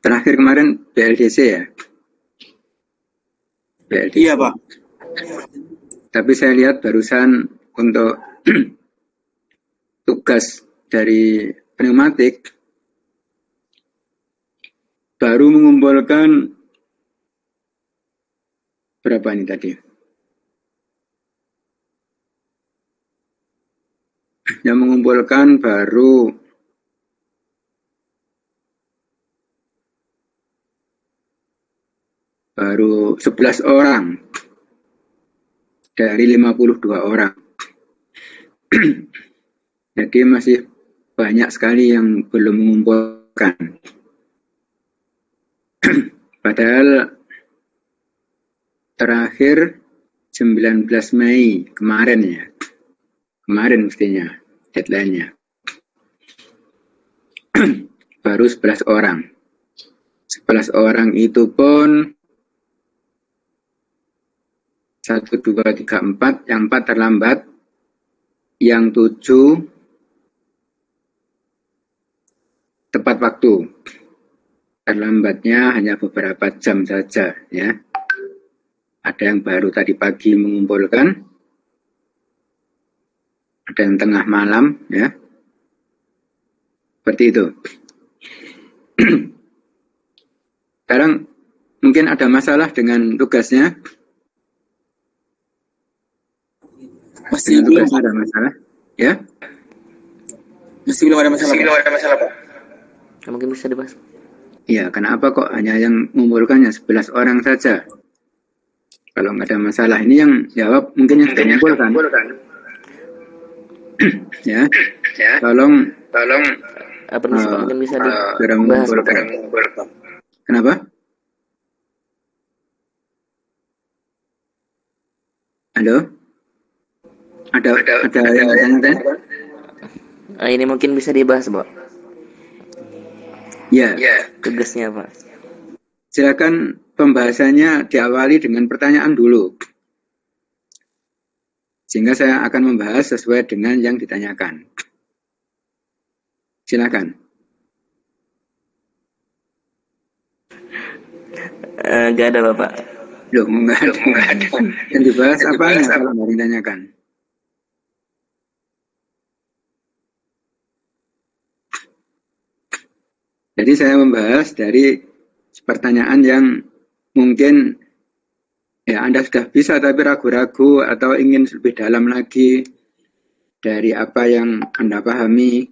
Terakhir kemarin BLDC ya? BLDC. Iya, Pak. Tapi saya lihat barusan untuk tugas dari pneumatik baru mengumpulkan berapa ini tadi? Yang mengumpulkan baru 11 orang dari 52 orang. Jadi masih banyak sekali yang belum mengumpulkan. Padahal terakhir 19 Mei kemarin ya. Kemarin mestinya deadline-nya. Baru 11 orang. 11 orang itu pun 1, 2, 3, 4. Yang 4 terlambat. Yang 7 tepat waktu. Terlambatnya hanya beberapa jam saja ya. Ada yang baru tadi pagi mengumpulkan. Ada yang tengah malam ya. Seperti itu. Sekarang mungkin ada masalah dengan tugasnya. Masih dengan belum tugasnya ada masalah ya. Masih belum ada masalah, Pak. Mungkin bisa dibahas. Ya, kenapa kok hanya yang mengumpulkannya 11 orang saja? Kalau nggak ada masalah, ini yang jawab mungkin yang sudah mengumpulkan. Ya, tolong Permisi Pak, mungkin bisa segera dibahas. mengumpulkan. Kenapa? Halo? Ada yang ditanyakan? Ini mungkin bisa dibahas, Pak. Ya. Tugasnya, Pak. Silakan pembahasannya diawali dengan pertanyaan dulu. Sehingga saya akan membahas sesuai dengan yang ditanyakan. Silakan. Nggak ada, Bapak. Loh, nggak ada. Yang dibahas apanya kalau nggak ditanyakan? Jadi saya membahas dari pertanyaan yang mungkin ya Anda sudah bisa tapi ragu-ragu atau ingin lebih dalam lagi dari apa yang Anda pahami.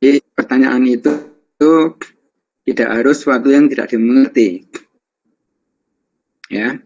Jadi pertanyaan itu tidak harus sesuatu yang tidak dimengerti. Ya.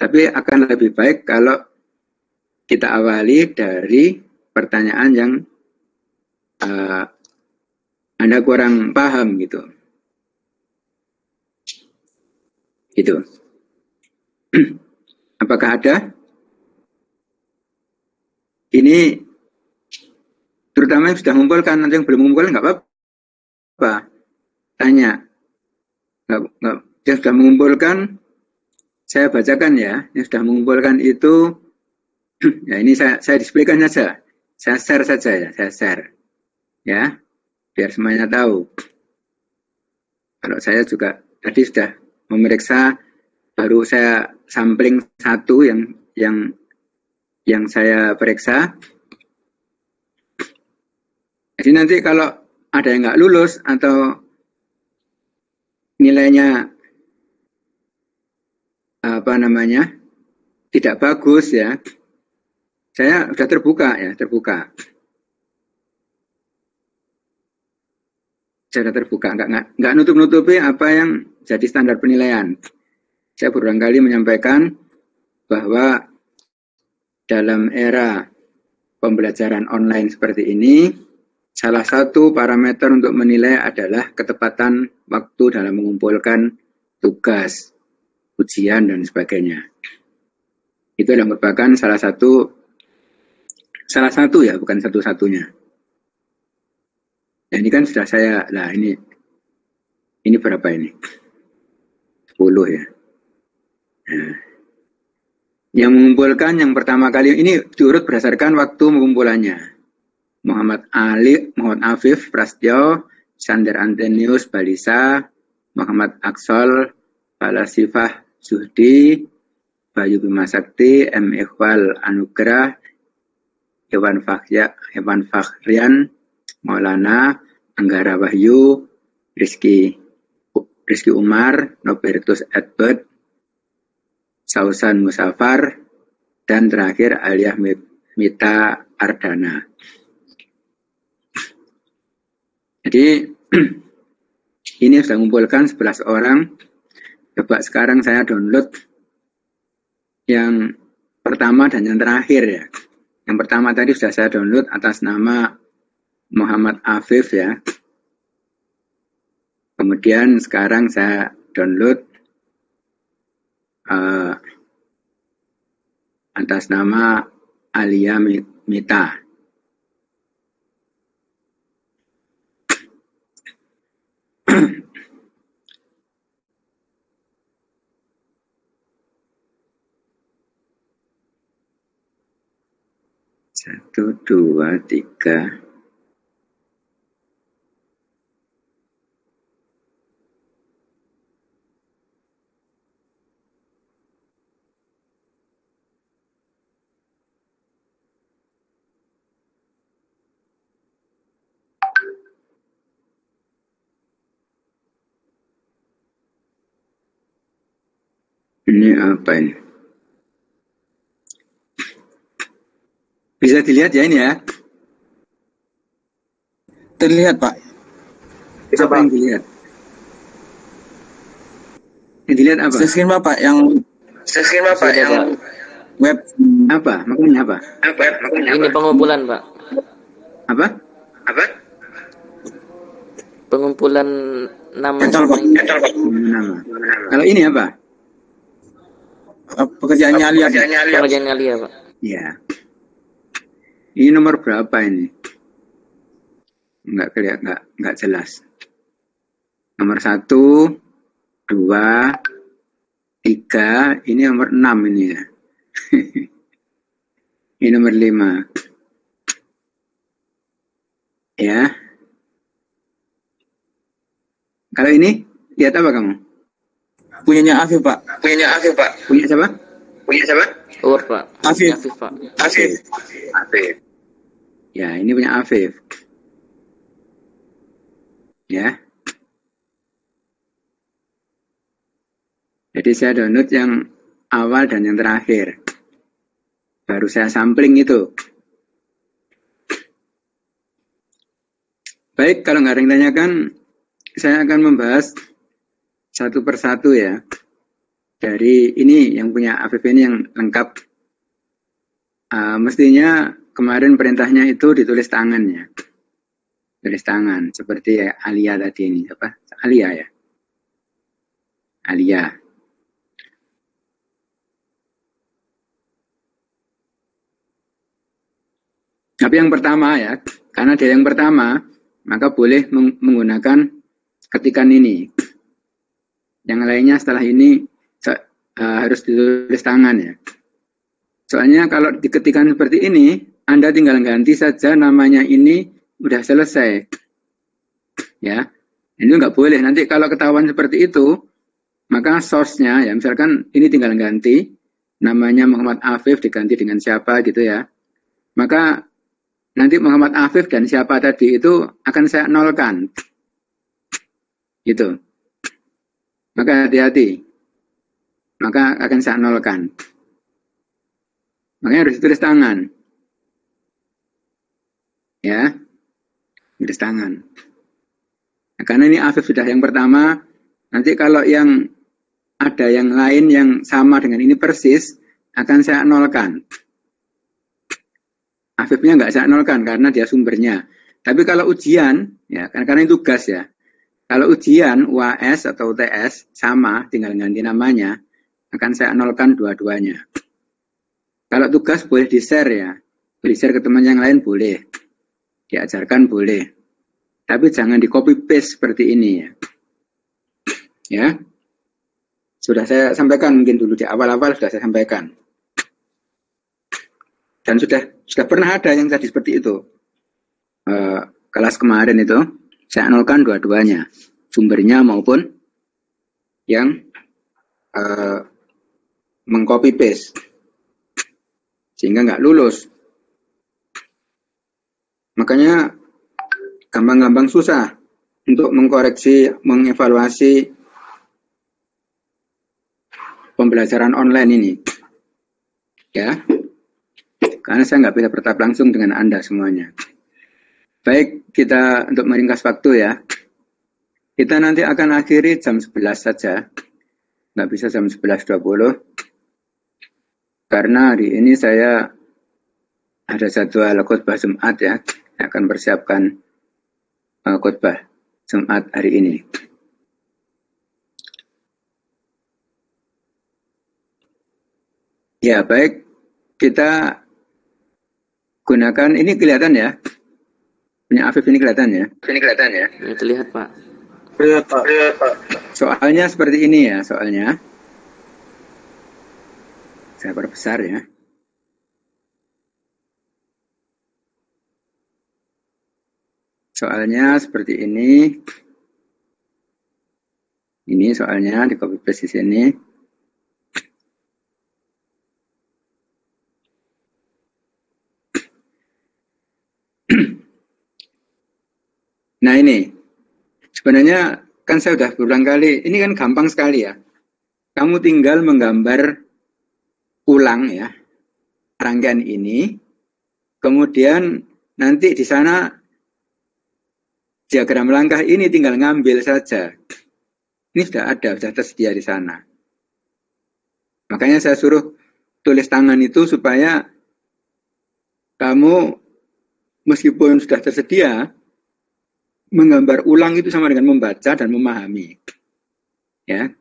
Tapi akan lebih baik kalau kita awali dari pertanyaan yang Anda kurang paham gitu. Gitu. Apakah ada? Ini pertama yang sudah mengumpulkan, nanti yang belum mengumpulkan nggak apa-apa. Tanya. Nggak, yang sudah mengumpulkan, saya bacakan ya. Yang sudah mengumpulkan itu, ya ini saya displaykan saja. Saya share saja ya, saya share. Ya, biar semuanya tahu. Kalau saya juga tadi sudah memeriksa, baru saya sampling satu yang saya periksa. Jadi nanti kalau ada yang nggak lulus atau nilainya apa namanya tidak bagus ya, saya sudah terbuka ya, terbuka. Saya sudah terbuka, nggak nutup-nutupi apa yang jadi standar penilaian. Saya berulang kali menyampaikan bahwa dalam era pembelajaran online seperti ini, salah satu parameter untuk menilai adalah ketepatan waktu dalam mengumpulkan tugas, ujian, dan sebagainya. Itu adalah merupakan salah satu ya, bukan satu-satunya. Nah, ini kan sudah saya, lah ini berapa ini? 10 ya. Nah, yang mengumpulkan yang pertama kali, ini diurut berdasarkan waktu pengumpulannya. Muhammad Afif Prasetyo, Sander Antenius Balisa, Muhammad Aksol Balasifah Zuhdi, Bayu Bima Sakti, M. Iqbal Anugrah, Hewan Fakhrian, Maulana, Anggara Wahyu, Rizky Umar, Nobertus Edward, Sausan Musafar, dan terakhir Aliyah Mita Ardana. Jadi ini sudah mengumpulkan 11 orang. Coba sekarang saya download yang pertama dan yang terakhir ya. Yang pertama tadi sudah saya download atas nama Muhammad Afif ya. Kemudian sekarang saya download atas nama Aliyah Mita. Satu, dua, tiga. Ini apa ini? Bisa dilihat ya ini ya? Terlihat, Pak. Bisa apa yang dilihat? Yang dilihat apa? Screen Bapak yang web Apa? Maknanya apa? Ini pengumpulan, Pak. Apa? Pengumpulan nama. Nama. Kalau ini apa? pekerjaannya Alia. Pekerjaan Alia, Pak. Ya. Ini nomor berapa ini? Enggak jelas. Nomor 1, 2, 3, ini nomor 6 ini ya. Ini nomor 5. Ya. Kalau ini, lihat apa kamu? Punyanya Afif, Pak. Punya siapa? Ur, Pak. Afif. Pak. Afif. Ya, ini punya Afif. Ya. Jadi saya download yang awal dan yang terakhir. Baru saya sampling itu. Baik, kalau nggak ada yang tanyakan, saya akan membahas satu persatu ya. Dari ini yang punya Afif ini yang lengkap. Mestinya kemarin perintahnya itu ditulis tangan ya. Tulis tangan, seperti Alia tadi ini. Apa? Alia ya? Alia. Tapi yang pertama ya, karena dia yang pertama, maka boleh menggunakan ketikan ini. Yang lainnya setelah ini harus ditulis tangan ya. Soalnya kalau diketikkan seperti ini, Anda tinggal ganti saja namanya ini, udah selesai. Ya, ini nggak boleh. Nanti kalau ketahuan seperti itu, maka source-nya ya, misalkan ini tinggal ganti, namanya Muhammad Afif diganti dengan siapa gitu ya. Maka nanti Muhammad Afif dan siapa tadi itu akan saya nolkan. Gitu. Maka hati-hati. Maka akan saya nolkan. Makanya harus ditulis tangan. Ya. Tulis tangan. Nah, karena ini Afif sudah yang pertama, nanti kalau yang ada yang lain yang sama dengan ini persis, akan saya nolkan. Afifnya nggak saya nolkan karena dia sumbernya. Tapi kalau ujian, ya karena itu tugas ya. Kalau ujian UAS atau UTS sama, tinggal ganti namanya, akan saya nolkan dua-duanya. Kalau tugas boleh di-share ya. Di-share ke teman yang lain boleh. Diajarkan boleh. Tapi jangan di-copy-paste seperti ini ya. Ya. Sudah saya sampaikan mungkin dulu di awal-awal sudah saya sampaikan. Dan sudah pernah ada yang tadi seperti itu. Kelas kemarin itu, saya nolkan dua-duanya. Sumbernya maupun yang meng-copy paste. Sehingga nggak lulus. Makanya gampang-gampang susah untuk mengkoreksi, mengevaluasi pembelajaran online ini. Ya. Karena saya nggak bisa bertatap langsung dengan Anda semuanya. Baik, kita untuk meringkas waktu ya. Kita nanti akan akhiri jam 11 saja. Nggak bisa jam 11.20. Karena hari ini saya ada jadwal khotbah Jumat ya. Saya akan persiapkan khotbah Jumat hari ini. Ya, baik. Kita gunakan, ini kelihatan ya? Punya Afif ini kelihatan ya? Ini kelihatan ya? Ya, terlihat Pak. Lihat Pak. Soalnya seperti ini ya, soalnya. Saya perbesar ya. Soalnya seperti ini. Ini soalnya di copy paste di sini. Nah ini, sebenarnya kan saya sudah berulang kali, ini kan gampang sekali ya. Kamu tinggal menggambar ulang ya, rangkaian ini, kemudian nanti di sana diagram langkah ini tinggal ngambil saja. Ini sudah ada, sudah tersedia di sana. Makanya saya suruh tulis tangan itu supaya kamu meskipun sudah tersedia, menggambar ulang itu sama dengan membaca dan memahami. Ya.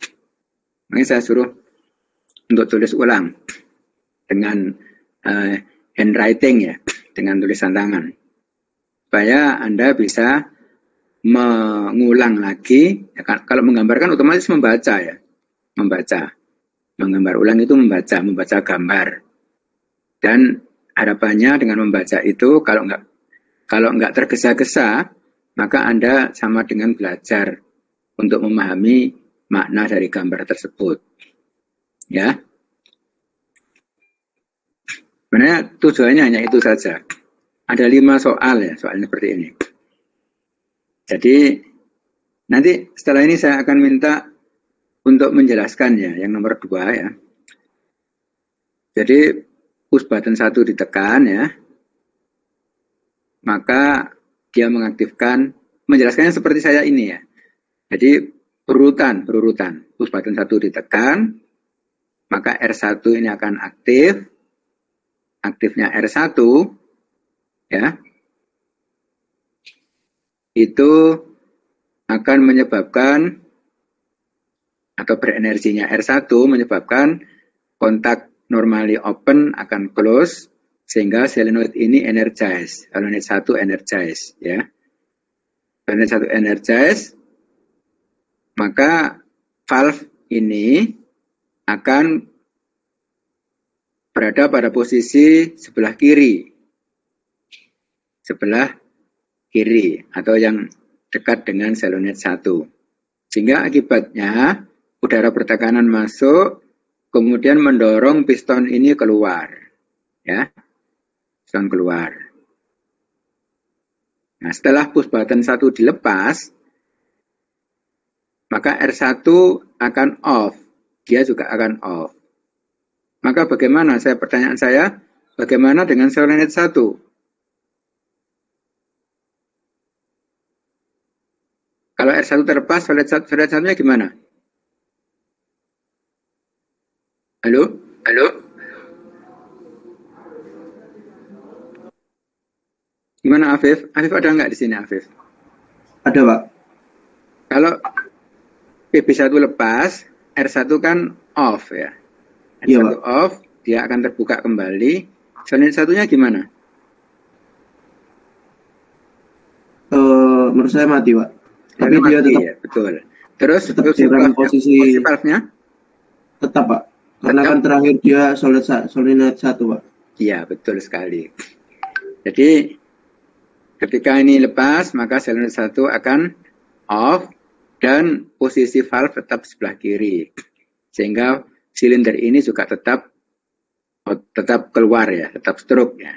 Makanya saya suruh untuk tulis ulang dengan handwriting ya, dengan tulisan tangan. Supaya Anda bisa mengulang lagi. Ya, kalau menggambarkan otomatis membaca ya. Membaca. Menggambar ulang itu membaca gambar. Dan harapannya dengan membaca itu kalau nggak tergesa-gesa, maka Anda sama dengan belajar untuk memahami makna dari gambar tersebut. Ya. Sebenarnya tujuannya hanya itu saja. Ada 5 soal ya, soalnya seperti ini. Jadi, nanti setelah ini saya akan minta untuk menjelaskan ya, yang nomor 2 ya. Jadi, push button 1 ditekan ya. Maka dia mengaktifkan, menjelaskannya seperti saya ini ya. Jadi berurutan. Push button 1 ditekan, maka R1 ini akan aktif. Aktifnya R1 ya. Itu akan menyebabkan atau berenerginya R1 menyebabkan kontak normally open akan close sehingga solenoid ini energize. Solenoid 1 energize, ya. Solenoid 1 energize, maka valve ini akan berada pada posisi sebelah kiri. Sebelah kiri atau yang dekat dengan solenoid 1. Sehingga akibatnya udara bertekanan masuk, kemudian mendorong piston ini keluar. Ya, piston keluar. Nah, setelah push button 1 dilepas, maka R1 akan off. Dia juga akan off. Maka bagaimana? Pertanyaan saya, bagaimana dengan solenoid 1? Kalau R1 terlepas, solenoid 1-nya gimana? Halo? Halo? Gimana Afif? Afif ada nggak di sini Afif? Ada, Pak. Kalau PB1 lepas, R1 kan off ya. R1 Iya, Pak. off, dia akan terbuka kembali. Solenoid 1-nya gimana? Menurut saya mati, Pak. Tapi Mati, dia tetap ya, betul. Terus tetap dalam posisi valve-nya? tetap, Pak. Karena kan terakhir dia solenoid 1, Pak. Iya, betul sekali. Jadi ketika ini lepas, maka solenoid 1 akan off dan posisi valve tetap sebelah kiri. Sehingga silinder ini juga tetap keluar ya, tetap stroke ya.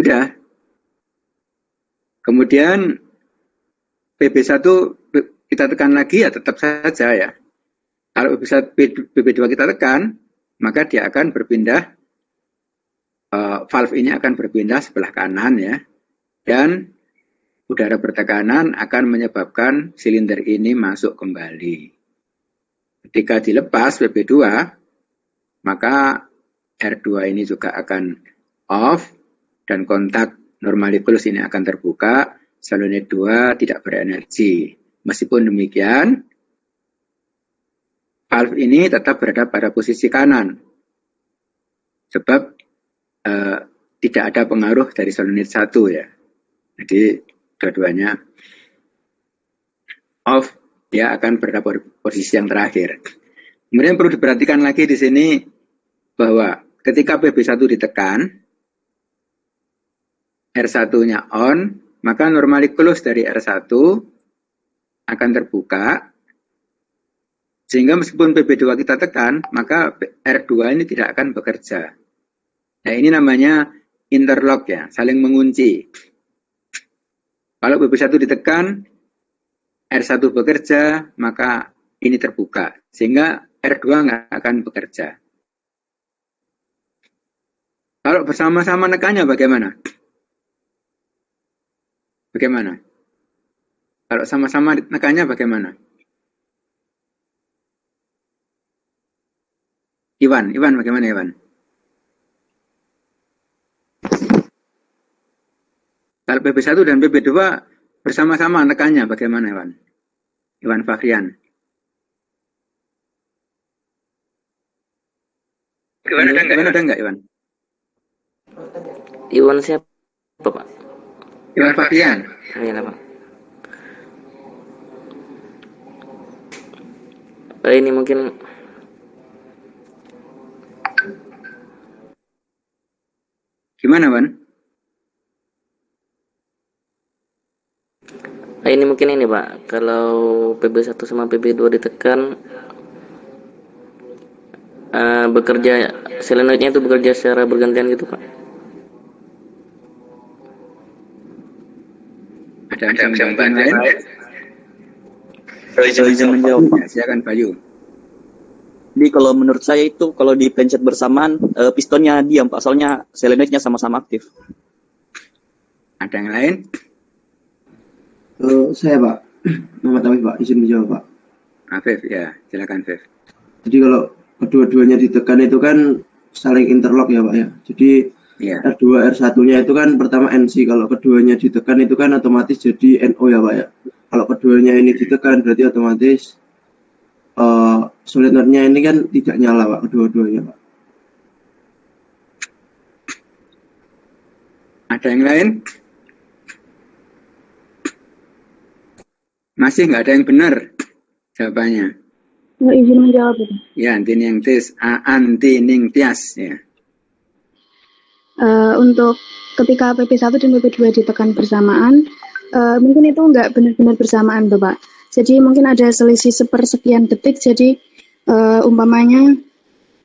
Udah. Kemudian PB1 kita tekan lagi ya tetap saja ya. Kalau PB2 kita tekan, maka dia akan berpindah, valve ini akan berpindah sebelah kanan ya. Dan udara bertekanan akan menyebabkan silinder ini masuk kembali. Ketika dilepas PB2, maka R2 ini juga akan off dan kontak normalikulus ini akan terbuka. Solenoid 2 tidak berenergi. Meskipun demikian, valve ini tetap berada pada posisi kanan. Sebab tidak ada pengaruh dari solenoid 1 ya. Jadi dua-duanya off, dia akan berada pada posisi yang terakhir. Kemudian perlu diperhatikan lagi di sini bahwa ketika PB1 ditekan, R1-nya on, maka normalikulus dari R1 akan terbuka, sehingga meskipun PB2 kita tekan, maka R2 ini tidak akan bekerja. Nah, ini namanya interlock ya, saling mengunci. Kalau PB1 ditekan, R1 bekerja, maka ini terbuka, sehingga R2 nggak akan bekerja. Kalau bersama-sama nekannya bagaimana? Bagaimana? Kalau sama-sama nekannya bagaimana? Iwan bagaimana Iwan? Kalau PB1 dan PB2 bersama-sama nekannya bagaimana Iwan? Iwan Fakrian. Iwan ada enggak Iwan? Iwan siapa Pak? Iwan Fakrian. Iya Pak. Ini mungkin gimana Wan? Ini mungkin ini Pak, kalau PB1 sama PB2 ditekan bekerja, solenoidnya itu bekerja secara bergantian gitu Pak. Ada yang bisa membantu lain? Izin menjawab Pak. Ya, silakan Bayu. Jadi kalau menurut saya itu kalau dipencet bersamaan pistonnya diam Pak, soalnya solenoidnya sama-sama aktif. Ada yang lain? Saya Pak, Muhammad Afif Pak, izin menjawab Pak. Afif ya, silakan Afif. Jadi kalau kedua-duanya ditekan itu kan saling interlock ya Pak ya. Jadi Ya. R2 R1-nya itu kan pertama NC, kalau keduanya ditekan itu kan otomatis jadi NO ya Pak ya. Kalau keduanya ini ditekan berarti otomatis solenoidnya ini kan tidak nyala Pak, kedua-duanya Pak. Ada yang lain? Masih nggak ada yang benar jawabannya. Izin menjawab itu. Ya, antiningtias ya. Untuk ketika PP1 dan PP2 ditekan bersamaan, mungkin itu nggak benar-benar bersamaan, Bapak. Jadi mungkin ada selisih sepersekian detik. Jadi umpamanya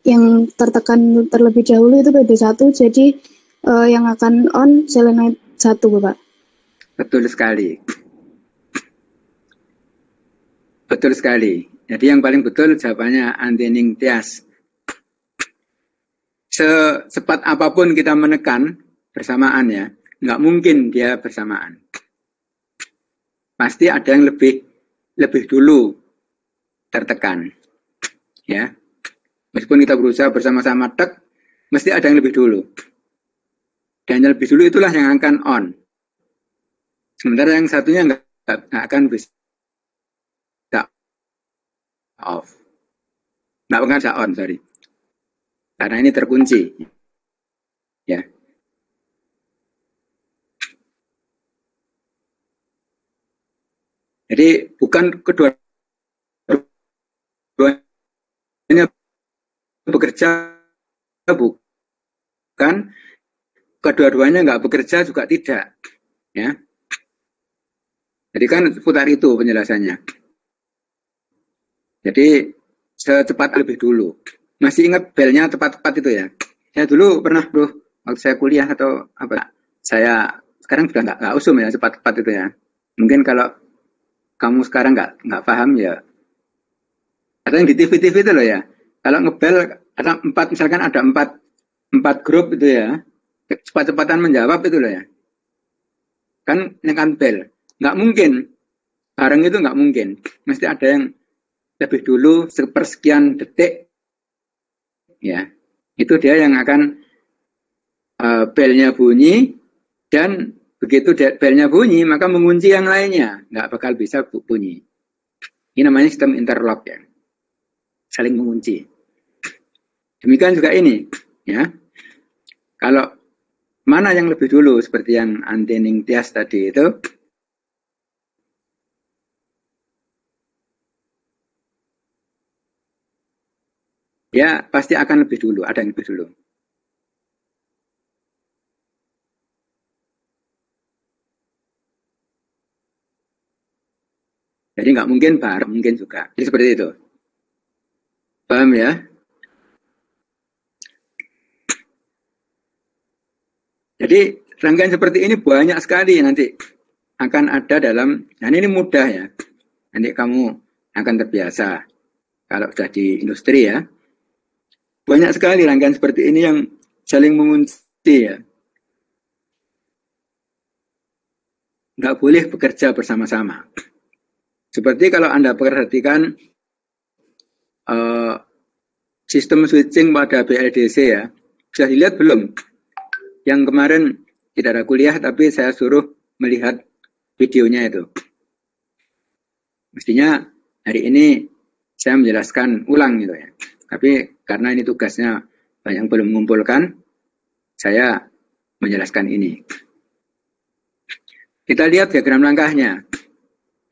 yang tertekan terlebih dahulu itu PP1, jadi yang akan on selenide 1, Bapak. Betul sekali. Betul sekali. Jadi yang paling betul jawabannya antiningtias. Secepat apapun kita menekan bersamaan ya, nggak mungkin dia bersamaan. Pasti ada yang lebih dulu tertekan. Ya. Meskipun kita berusaha bersama-sama mesti ada yang lebih dulu. Dan yang lebih dulu itulah yang akan on. Sementara yang satunya nggak akan bisa off. Nggak akan bisa on, sorry. Karena ini terkunci. Ya. Jadi bukan kedua-duanya bekerja, bukan kedua-duanya nggak bekerja juga tidak. Ya. Jadi kan putar itu penjelasannya. Jadi secepat lebih dulu. Masih ingat belnya tepat-tepat itu ya? Saya dulu pernah bro, waktu saya kuliah atau apa? Saya sekarang sudah nggak usum ya cepat-tepat itu ya. Mungkin kalau kamu sekarang nggak paham ya. Atau yang di TV-TV itu loh ya. Kalau ngebel ada misalkan ada empat grup itu ya. Cepat-cepatan menjawab itu loh ya. Kan nekan bel. Nggak mungkin. Bareng itu nggak mungkin. Mesti ada yang lebih dulu sepersekian detik. Ya, itu dia yang akan belnya bunyi dan begitu belnya bunyi maka mengunci yang lainnya. Nggak bakal bisa bunyi. Ini namanya sistem interlock ya. Saling mengunci. Demikian juga ini. Ya. Kalau mana yang lebih dulu seperti yang antiningtias tadi itu. Ya pasti akan lebih dulu, ada yang lebih dulu. Jadi nggak mungkin bareng, mungkin juga. Jadi seperti itu. Paham ya? Jadi rangkaian seperti ini banyak sekali nanti akan ada dalam, dan ini mudah ya. Nanti kamu akan terbiasa kalau sudah di industri ya. Banyak sekali rangkaian seperti ini yang saling mengunci ya. Nggak boleh bekerja bersama-sama. Seperti kalau Anda perhatikan sistem switching pada BLDC ya. Sudah dilihat belum? Yang kemarin tidak ada kuliah tapi saya suruh melihat videonya itu. Mestinya hari ini saya menjelaskan ulang gitu ya. Tapi karena ini tugasnya banyak yang belum mengumpulkan, saya menjelaskan ini. Kita lihat diagram langkahnya.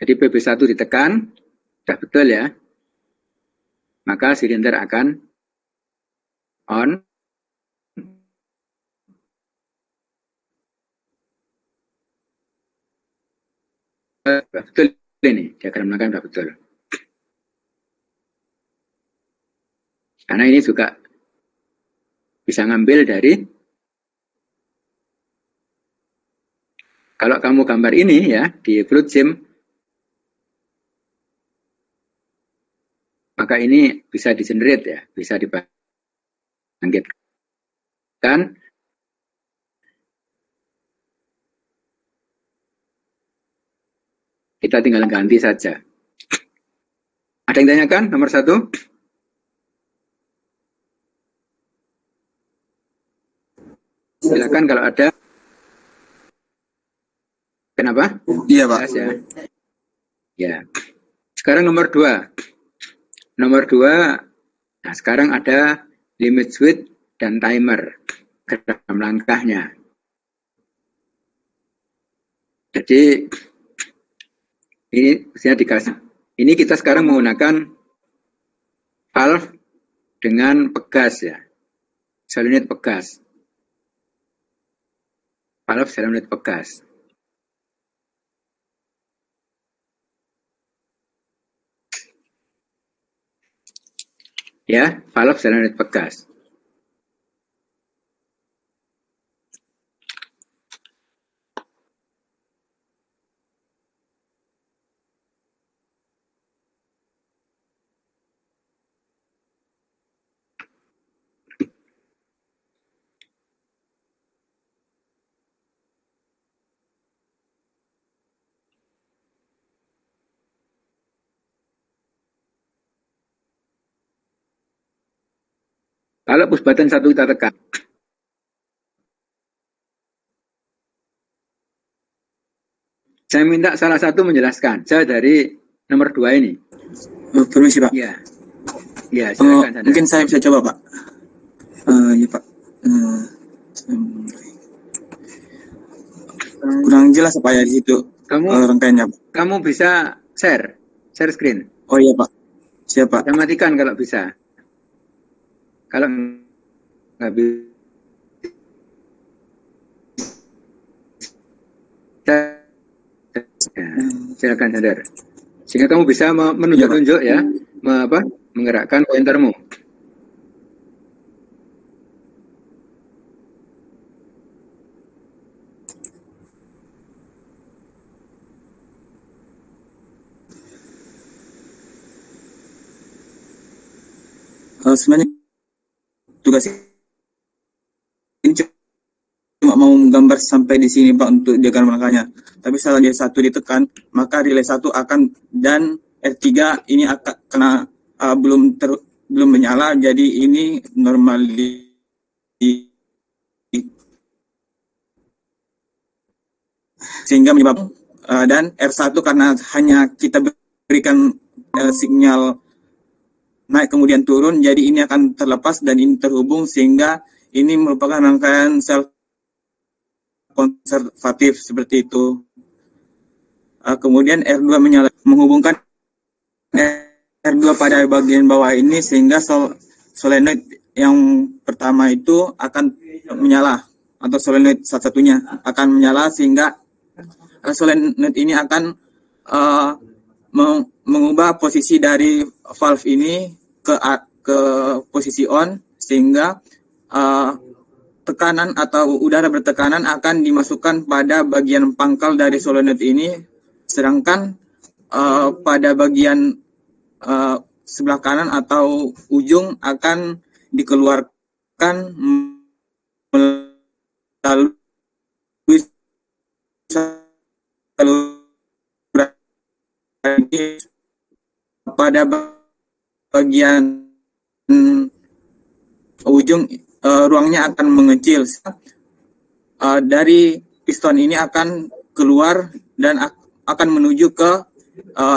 Jadi PP1 ditekan, sudah betul ya. Maka silinder akan on. Betul ini, diagram langkah sudah betul. Karena ini juga bisa ngambil dari, kalau kamu gambar ini ya, di fluid sim, maka ini bisa di-generate ya, bisa dibangkitkan. Kita tinggal ganti saja. Ada yang tanyakan nomor 1? Silakan kalau ada. Kenapa? Iya, Pak. Ya. Ya. Sekarang nomor 2. Nomor 2, nah sekarang ada limit switch dan timer dalam langkahnya. Jadi ini saya dikasih. Ini kita sekarang menggunakan valve dengan pegas ya. Solenoid pegas. Valve solenoid pegas. Ya, valve solenoid pegas. Kalau push button 1 kita tekan. Saya minta salah satu menjelaskan. Saya dari nomor 2 ini. Permisi Pak. Ya. Ya, silakan. Mungkin saya bisa coba Pak. Ya Pak. Kurang jelas apa ya di situ rangkaiannya. Kamu bisa share screen. Oh iya Pak. Siap Pak. Saya matikan kalau bisa. Kalau nggak bisa, silakan sadar. Sehingga kamu bisa menunjuk-nunjuk ya, menggerakkan pointermu. Sebenarnya tugas ini cuma mau menggambar sampai di sini Pak untuk diagram langkahnya. Tapi setelah dia 1 ditekan, maka relay 1 akan dan R3 ini akan kena belum menyala, jadi ini normal sehingga menyebabkan dan R1 karena hanya kita berikan sinyal naik kemudian turun, jadi ini akan terlepas dan ini terhubung sehingga ini merupakan rangkaian self konservatif seperti itu. Kemudian R2 menyala, menghubungkan R2 pada bagian bawah ini sehingga solenoid yang pertama itu akan menyala atau solenoid satu-satunya akan menyala sehingga solenoid ini akan mengubah posisi dari valve ini ke posisi on sehingga tekanan atau udara bertekanan akan dimasukkan pada bagian pangkal dari solenoid ini, sedangkan pada bagian sebelah kanan atau ujung akan dikeluarkan melalui pada bagian ujung ruangnya akan mengecil. Dari piston ini akan keluar dan akan menuju ke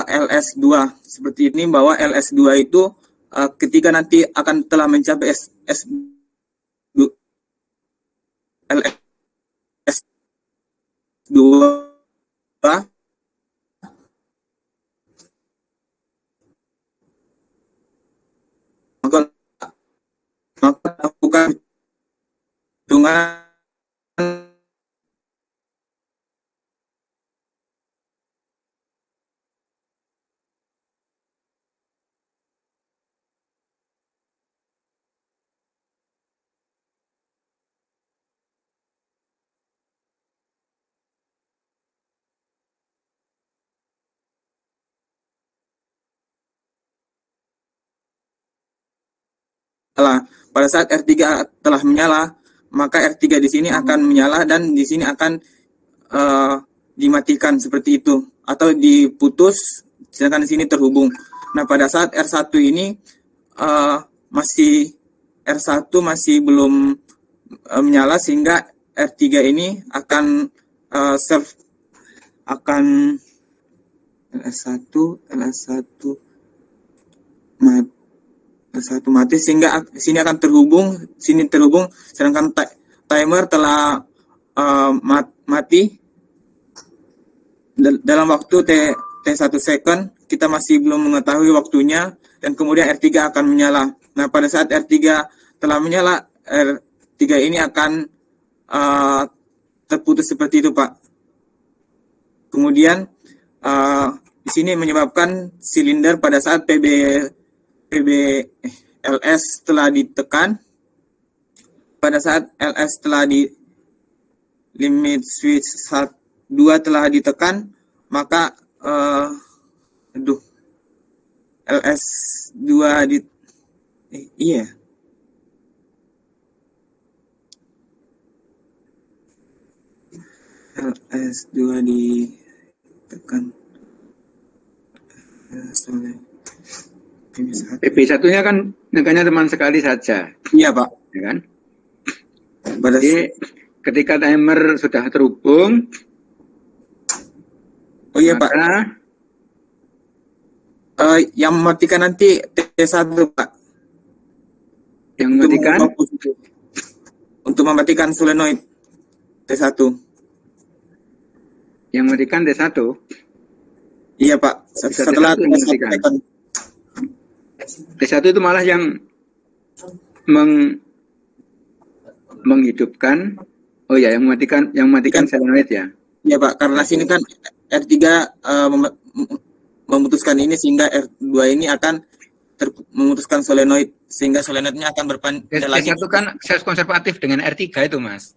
LS2 seperti ini, bahwa LS2 itu ketika nanti akan telah mencapai LS2 maka lakukan hitungan pada saat R3 telah menyala, maka R3 di sini akan menyala dan di sini akan dimatikan seperti itu atau diputus, sedangkan di sini terhubung. Nah, pada saat R1 ini R1 masih belum menyala sehingga R3 ini akan LS1 mati sehingga sini akan terhubung, sedangkan timer telah mati dalam waktu T1 second, kita masih belum mengetahui waktunya, dan kemudian R3 akan menyala. Nah, pada saat R3 telah menyala, R3 ini akan terputus seperti itu, Pak. Kemudian di sini menyebabkan silinder pada saat LS telah ditekan, pada saat LS telah di limit switch 2 telah ditekan, maka LS2 di iya. LS2 ditekan. PP1-nya kan nekannya teman sekali saja. Iya, Pak. Ya kan? Jadi ketika timer sudah terhubung, oh iya, maka, Pak. Yang mematikan nanti T1, Pak. Yang mematikan? Untuk mematikan solenoid T1. Yang mematikan T1? Iya, Pak. Setelah T1 itu malah yang menghidupkan, oh ya, yang mematikan solenoid ya. Iya, Pak, karena sini kan R3 memutuskan ini, sehingga R2 ini akan memutuskan solenoid, sehingga solenoidnya akan berpindah lagi. T1 kan self konservatif dengan R3 itu, Mas.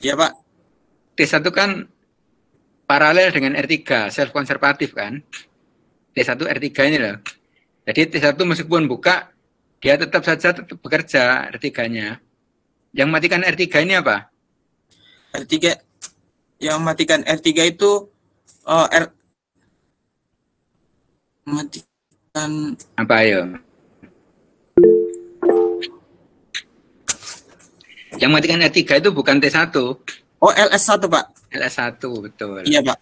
Iya, Pak. T1 kan paralel dengan R3, self konservatif kan. T1 R3 ini loh. Jadi T1 meskipun buka, dia tetap bekerja R3-nya. Yang matikan R3 ini apa? R3 yang matikan R3 itu matikan apa ayo? Yang matikan R3 itu bukan T1. Oh, LS1, Pak. LS1, betul. Iya, Pak.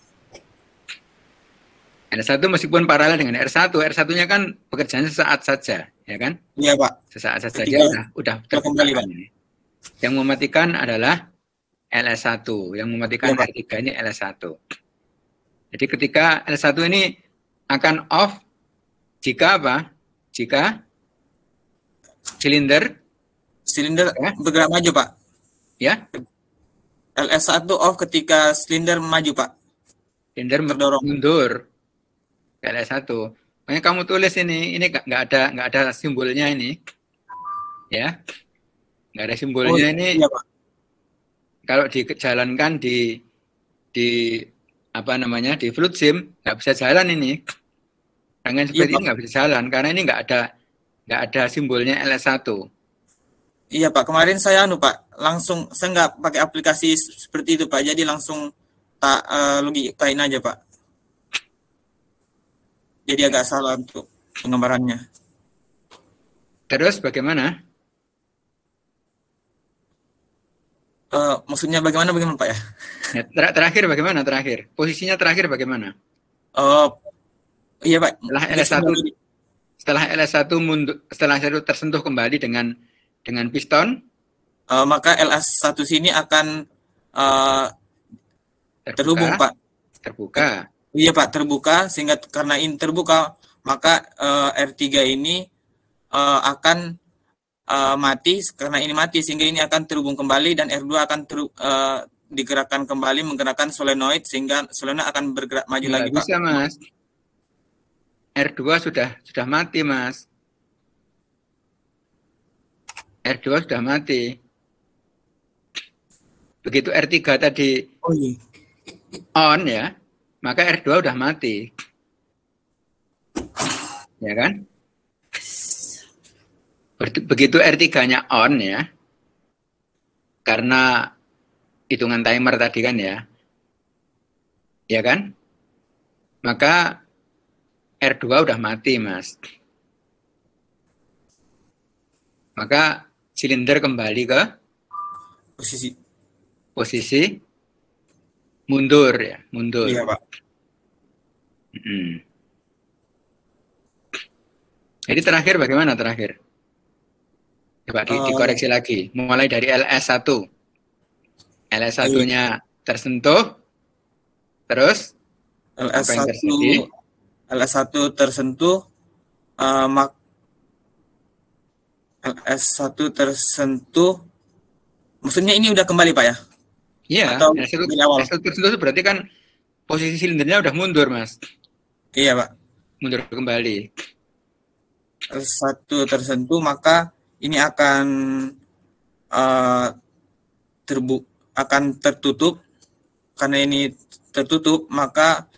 LS1 meskipun paralel dengan R1, R1-nya kan bekerjanya sesaat saja, ya kan? Iya, Pak. Sesaat saja dia udah kembali, Pak. Yang mematikan adalah LS1, yang mematikan ya, R3 ini LS1. Jadi ketika LS1 ini akan off jika apa? Jika silinder ya, bergerak maju, Pak. Ya. LS1 off ketika silinder maju, Pak. Silinder terdorong mundur. LS1. Makanya kamu tulis ini nggak ada simbolnya ini. Ya. Nggak ada simbolnya ini. Iya, Pak. Kalau dijalankan di apa namanya, di fluid sim nggak bisa jalan ini. Dengan seperti ini nggak bisa jalan karena ini nggak ada simbolnya LS1. Iya, Pak. Kemarin saya Pak, langsung saya nggak pakai aplikasi seperti itu, Pak. Jadi langsung tak logikain aja, Pak. Jadi agak salah untuk penggambarannya. Terus bagaimana? Maksudnya bagaimana Pak ya? Terakhir bagaimana terakhir? Posisinya terakhir bagaimana? Iya, Pak. Setelah LS1 mundur, setelah LS1 tersentuh kembali dengan piston, maka LS1 sini akan terhubung, Pak. Terbuka. Iya, Pak, terbuka, sehingga karena ini terbuka, maka R3 ini akan mati, karena ini mati, sehingga ini akan terhubung kembali, dan R2 akan digerakkan kembali menggerakkan solenoid, sehingga solenoid akan bergerak maju lagi, Pak. Bisa, Mas. R2 sudah mati, Mas. R2 sudah mati. Begitu R3 tadi on ya, maka R2 udah mati. Ya kan? Begitu R3-nya on ya, karena hitungan timer tadi kan ya, ya kan? Maka R2 udah mati, Mas. Maka silinder kembali ke posisi mundur ya, mundur. Iya, Pak. Jadi terakhir bagaimana terakhir? Coba dikoreksi lagi. Mulai dari LS1. LS1-nya tersentuh, terus Apa yang terjadi? LS1 tersentuh, LS1 tersentuh, maksudnya ini udah kembali Pak ya? Iya, Atau LS1 dari awal? tersentuh berarti kan posisi silindernya udah mundur, Mas. Iya Pak. Mundur kembali. LS1 tersentuh, maka ini akan akan tertutup. Karena ini tertutup, maka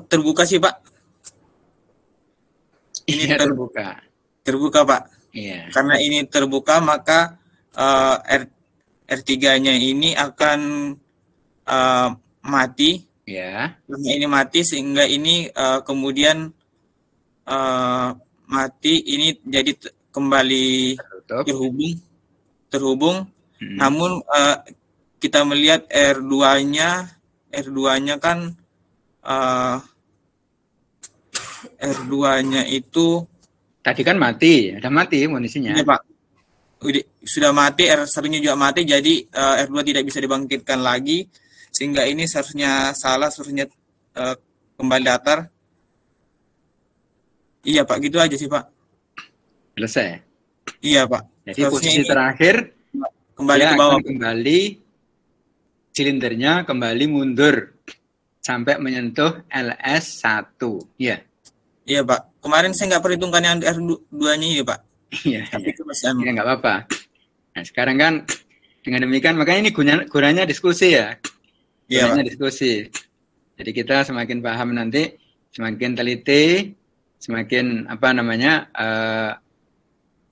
terbuka sih Pak. Ini Iya, terbuka. Terbuka Pak. Iya. Karena ini terbuka, maka R3-nya ini akan mati. Ya. Karena ini mati, sehingga ini kemudian mati, ini jadi kembali terhubung. Namun kita melihat R2-nya kan R2-nya itu tadi kan mati, udah mati munisinya. Iya Pak, sudah mati, R1-nya juga mati, jadi R2 tidak bisa dibangkitkan lagi, sehingga ini seharusnya kembali datar. Iya Pak, gitu aja sih Pak. Selesai. Iya Pak. Jadi posisi terakhir kembali ke bawah. Kembali silindernya kembali mundur sampai menyentuh LS1. Iya. Iya Pak. Kemarin saya nggak perhitungkan yang R2-nya ya Pak. Iya. Tapi itu masih nggak apa-apa. Nah sekarang kan dengan demikian makanya ini gunanya diskusi ya. Iya Pak. Diskusi. Jadi kita semakin paham nanti, semakin teliti, semakin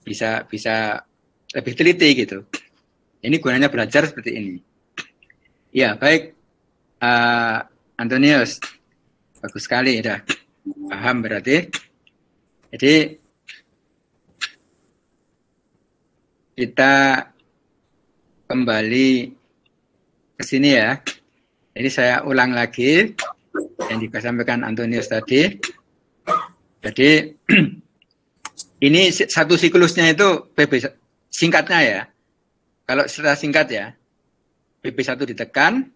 bisa lebih teliti gitu. Ini gunanya belajar seperti ini. Ya baik, Antonius, bagus sekali, udah paham berarti. Jadi kita kembali ke sini ya. Jadi saya ulang lagi yang disampaikan Antonius tadi. Jadi ini satu siklusnya itu PB singkatnya ya. Kalau secara singkat ya, PB1 ditekan,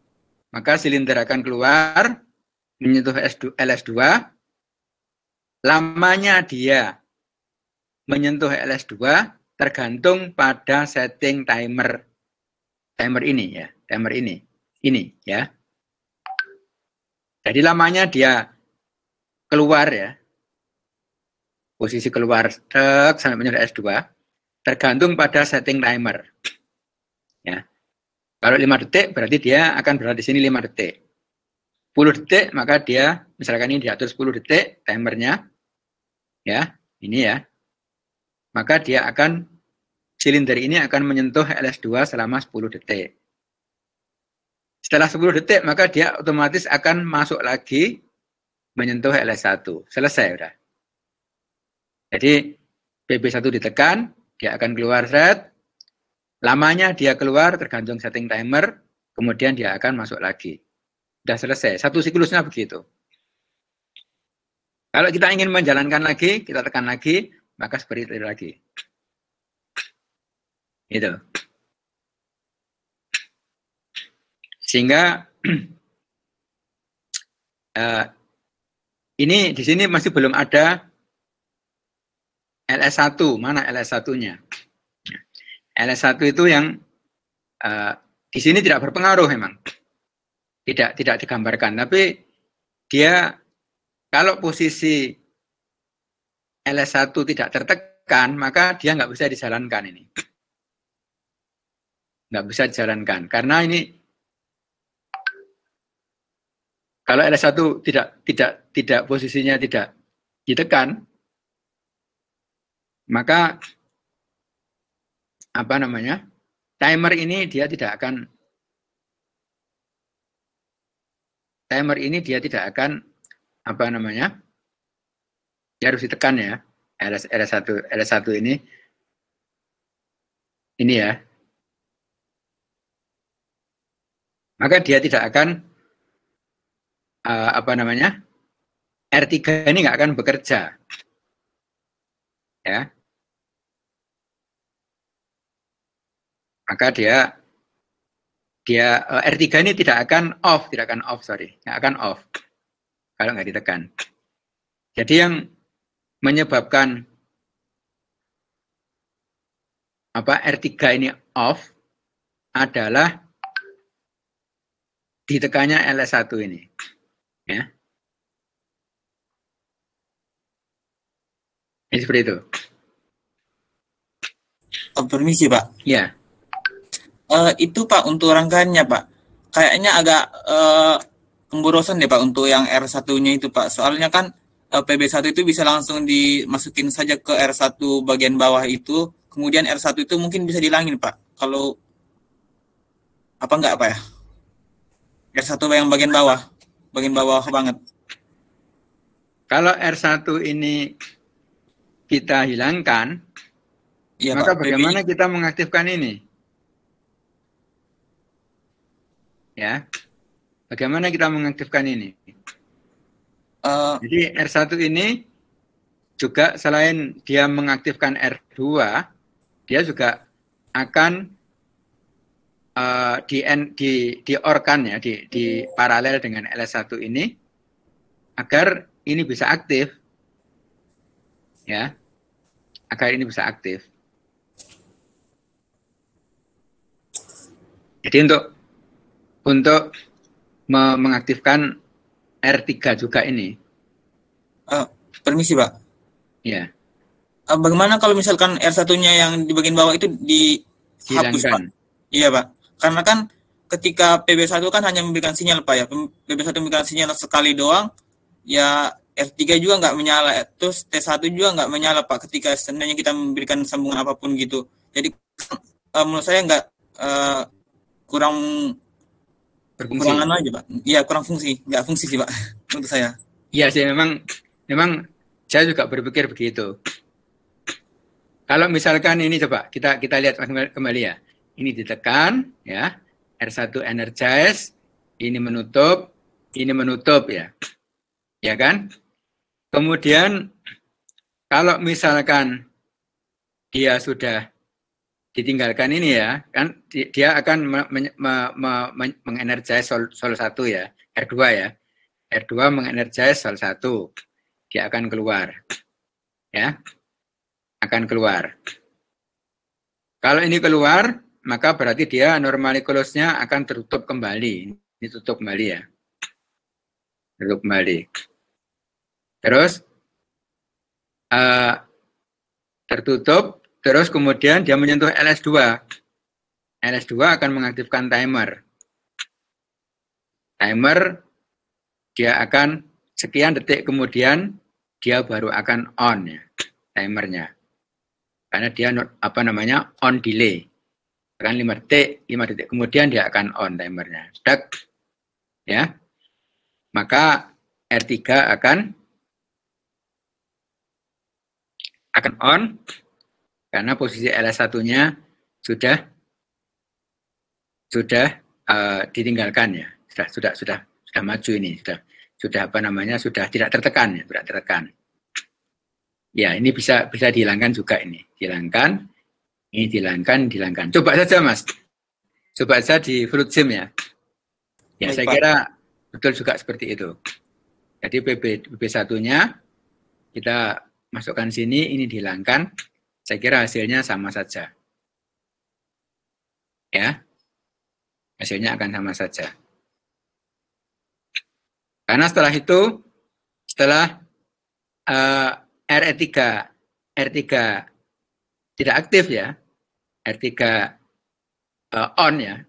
maka silinder akan keluar menyentuh LS2. Lamanya dia menyentuh LS2 tergantung pada setting timer ini ya, ini ya. Jadi lamanya dia keluar ya, posisi keluar sampai menyentuh LS2 tergantung pada setting timer. Ya. Kalau 5 detik berarti dia akan berada di sini 5 detik. 10 detik maka dia misalkan ini diatur 10 detik timernya. Ya, ini ya. Maka dia akan silinder ini akan menyentuh LS2 selama 10 detik. Setelah 10 detik maka dia otomatis akan masuk lagi menyentuh LS1. Selesai udah. Jadi PB1 ditekan, dia akan keluar set. Lamanya dia keluar tergantung setting timer, kemudian dia akan masuk lagi. Sudah selesai. Satu siklusnya begitu. Kalau kita ingin menjalankan lagi, kita tekan lagi, maka seperti itu lagi. Gitu. Sehingga ini di sini masih belum ada LS1. Mana LS1-nya? LS1 itu yang di sini tidak berpengaruh memang. Tidak digambarkan. Tapi dia kalau posisi LS1 tidak tertekan, maka dia nggak bisa dijalankan ini. Nggak bisa dijalankan. Karena ini kalau LS1 tidak posisinya tidak ditekan, maka timer ini dia tidak akan dia harus ditekan ya. LS1 ini ya. Maka dia tidak akan R3 ini nggak akan bekerja. Ya. maka dia R3 ini tidak akan off, nggak akan off kalau nggak ditekan. Jadi yang menyebabkan R3 ini off adalah ditekannya LS1 ini. Ya. Ini seperti itu. Permisi, Pak. Ya. Itu Pak untuk rangkaiannya Pak. Kayaknya agak pemborosan deh Pak untuk yang R1-nya itu Pak. Soalnya kan PB1 itu bisa langsung dimasukin saja ke R1 bagian bawah itu. Kemudian R1 itu mungkin bisa dihilangin Pak. Kalau apa enggak Pak ya? R1 yang bagian bawah banget. Kalau R1 ini kita hilangkan, ya, maka Pak, bagaimana kita mengaktifkan ini? Ya, bagaimana kita mengaktifkan ini? Jadi R1 ini juga selain dia mengaktifkan R2, dia juga akan di OR-kan ya, di paralel dengan LS1 ini agar ini bisa aktif. Ya. Agar ini bisa aktif. Jadi untuk mengaktifkan R3 juga ini. Permisi Pak. Ya. Bagaimana kalau misalkan R1-nya yang di bagian bawah itu dihapus Pak? Iya Pak. Karena kan ketika PB1 kan hanya memberikan sinyal Pak ya. PB1 memberikan sinyal sekali doang. Ya R3 juga nggak menyala. Terus T1 juga nggak menyala Pak ketika seandainya kita memberikan sambungan apapun gitu. Jadi menurut saya kurang kekurangan aja Pak. Iya kurang fungsi. Nggak fungsi sih Pak menurut saya. Iya sih memang saya juga berpikir begitu. Kalau misalkan ini coba kita lihat kembali ya. Ini ditekan ya, R1 energize, ini menutup ya. Ya kan? Kemudian kalau misalkan dia sudah ditinggalkan ini ya, kan dia akan mengenergize sol 1 ya, R2 ya. R2 mengenergize sol 1. Dia akan keluar. Ya. Akan keluar. Kalau ini keluar, maka berarti dia normally close-nya akan tertutup kembali. Ini tutup kembali ya. Tutup kembali. Terus tertutup, terus kemudian dia menyentuh LS2. LS2 akan mengaktifkan timer. Timer dia akan sekian detik kemudian dia baru akan on ya, timernya. Karena dia on delay. Akan 5 detik kemudian dia akan on timernya. Dak. Ya. Maka R3 akan on karena posisi LS1-nya sudah ditinggalkan ya. Sudah maju ini, sudah tidak tertekan ya, tidak tertekan. Ya, ini bisa dihilangkan juga ini. Ini dihilangkan. Coba saja, Mas. Coba saja di Fruit Gym ya. Ya, saya kira betul juga seperti itu. Jadi PB1-nya kita masukkan sini, ini dihilangkan. Saya kira hasilnya sama saja. Ya. Hasilnya akan sama saja. Karena setelah itu, setelah R3 tidak aktif ya, R3 on ya,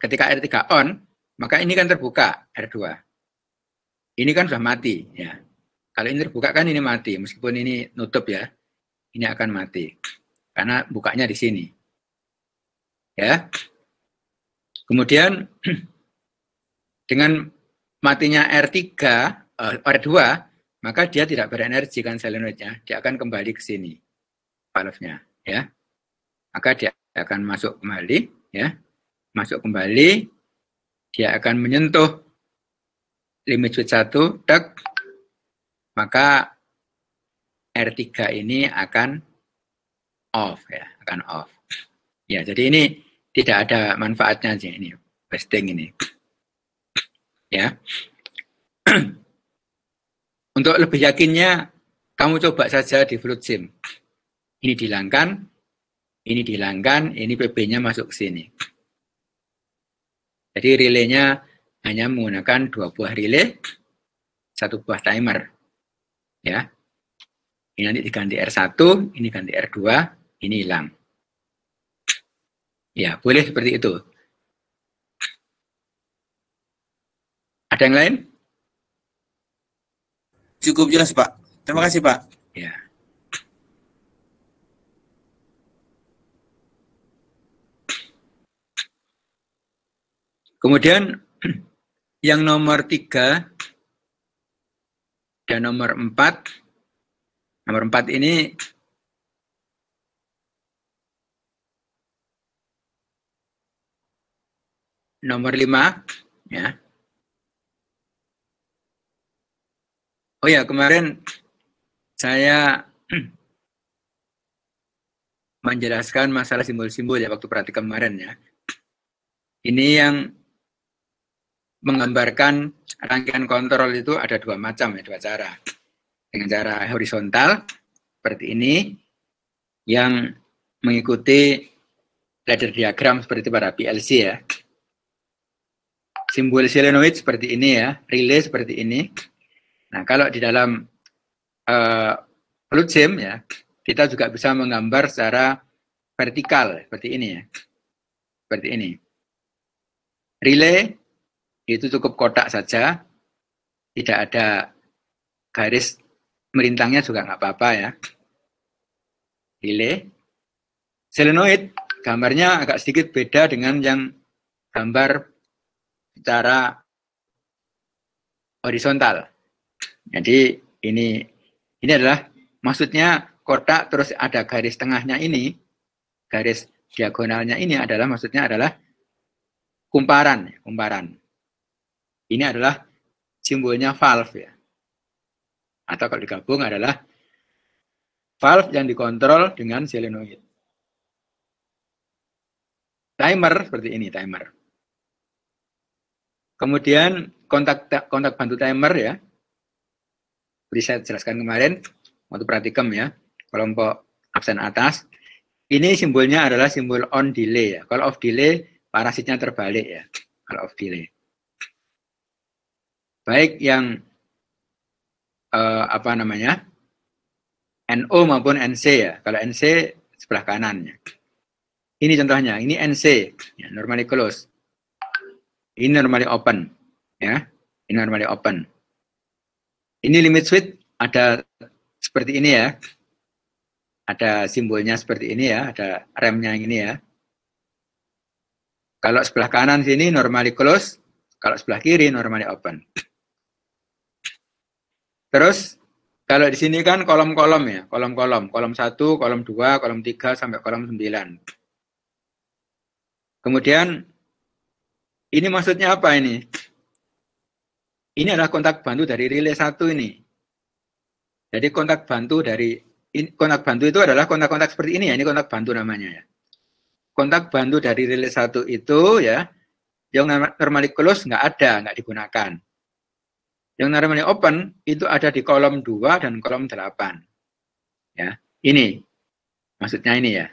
ketika R3 on, maka ini kan terbuka R2. Ini kan sudah mati ya. Kalau ini terbuka kan ini mati, meskipun ini nutup ya, ini akan mati karena bukanya di sini. Ya. Kemudian dengan matinya R2, maka dia tidak berenergi kan solenoidnya, dia akan kembali ke sini valve-nya ya. Maka dia akan masuk kembali ya. Masuk kembali, dia akan menyentuh limit switch 1, tek, maka R3 ini akan off ya, akan off. Ya, jadi tidak ada manfaatnya sih ini, wasting ini. Ya. Untuk lebih yakinnya, kamu coba saja di float sim. Ini dihilangkan, ini PB-nya masuk ke sini. Jadi relaynya hanya menggunakan 2 buah relay, 1 buah timer. Ya. Ini nanti diganti R1, ini ganti R2, ini hilang. Ya, boleh seperti itu. Ada yang lain? Cukup jelas, Pak. Terima kasih, Pak. Ya. Kemudian yang nomor 3 dan nomor 4. Nomor 4 ini nomor 5 ya. Oh ya, kemarin saya menjelaskan masalah simbol-simbol ya waktu praktikum kemarin ya. Ini yang menggambarkan rangkaian kontrol itu ada 2 macam ya, 2 cara. Dengan cara horizontal seperti ini yang mengikuti ladder diagram seperti pada PLC ya. Simbol solenoid seperti ini ya, relay seperti ini. Nah, kalau di dalam float sim ya, kita juga bisa menggambar secara vertikal seperti ini ya. Seperti ini. Relay itu cukup kotak saja, tidak ada garis merintangnya juga nggak apa-apa ya. Relay. Solenoid gambarnya agak sedikit beda dengan yang gambar secara horizontal. Jadi ini adalah maksudnya kotak terus ada garis tengahnya ini, garis diagonalnya ini adalah maksudnya adalah kumparan. Ini adalah simbolnya valve ya. Atau kalau digabung adalah valve yang dikontrol dengan solenoid. Timer seperti ini, timer. Kemudian kontak bantu timer ya. Bisa saya jelaskan kemarin waktu praktikum ya, kelompok absen atas. Ini simbolnya adalah simbol on delay ya. Kalau off delay, parasitnya terbalik ya. Kalau off delay. Baik yang NO maupun NC ya. Kalau NC sebelah kanannya. Ini contohnya, ini NC, ya, normally close. Ini normally open, ya. Ini normally open. Ini limit switch ada seperti ini ya. Ada simbolnya seperti ini ya, ada remnya ini ya. Kalau sebelah kanan sini normally close, kalau sebelah kiri normally open. Terus kalau di sini kan kolom-kolom ya, kolom-kolom, kolom 1, kolom 2, kolom 3 sampai kolom 9. Kemudian ini maksudnya apa ini? Ini adalah kontak bantu dari relay 1 ini. Jadi kontak bantu itu adalah kontak-kontak seperti ini ya, ini kontak bantu namanya ya. Kontak bantu dari relay 1 itu ya, yang normally close nggak digunakan. Yang normally open itu ada di kolom 2 dan kolom 8. Ya, ini. Maksudnya ini ya.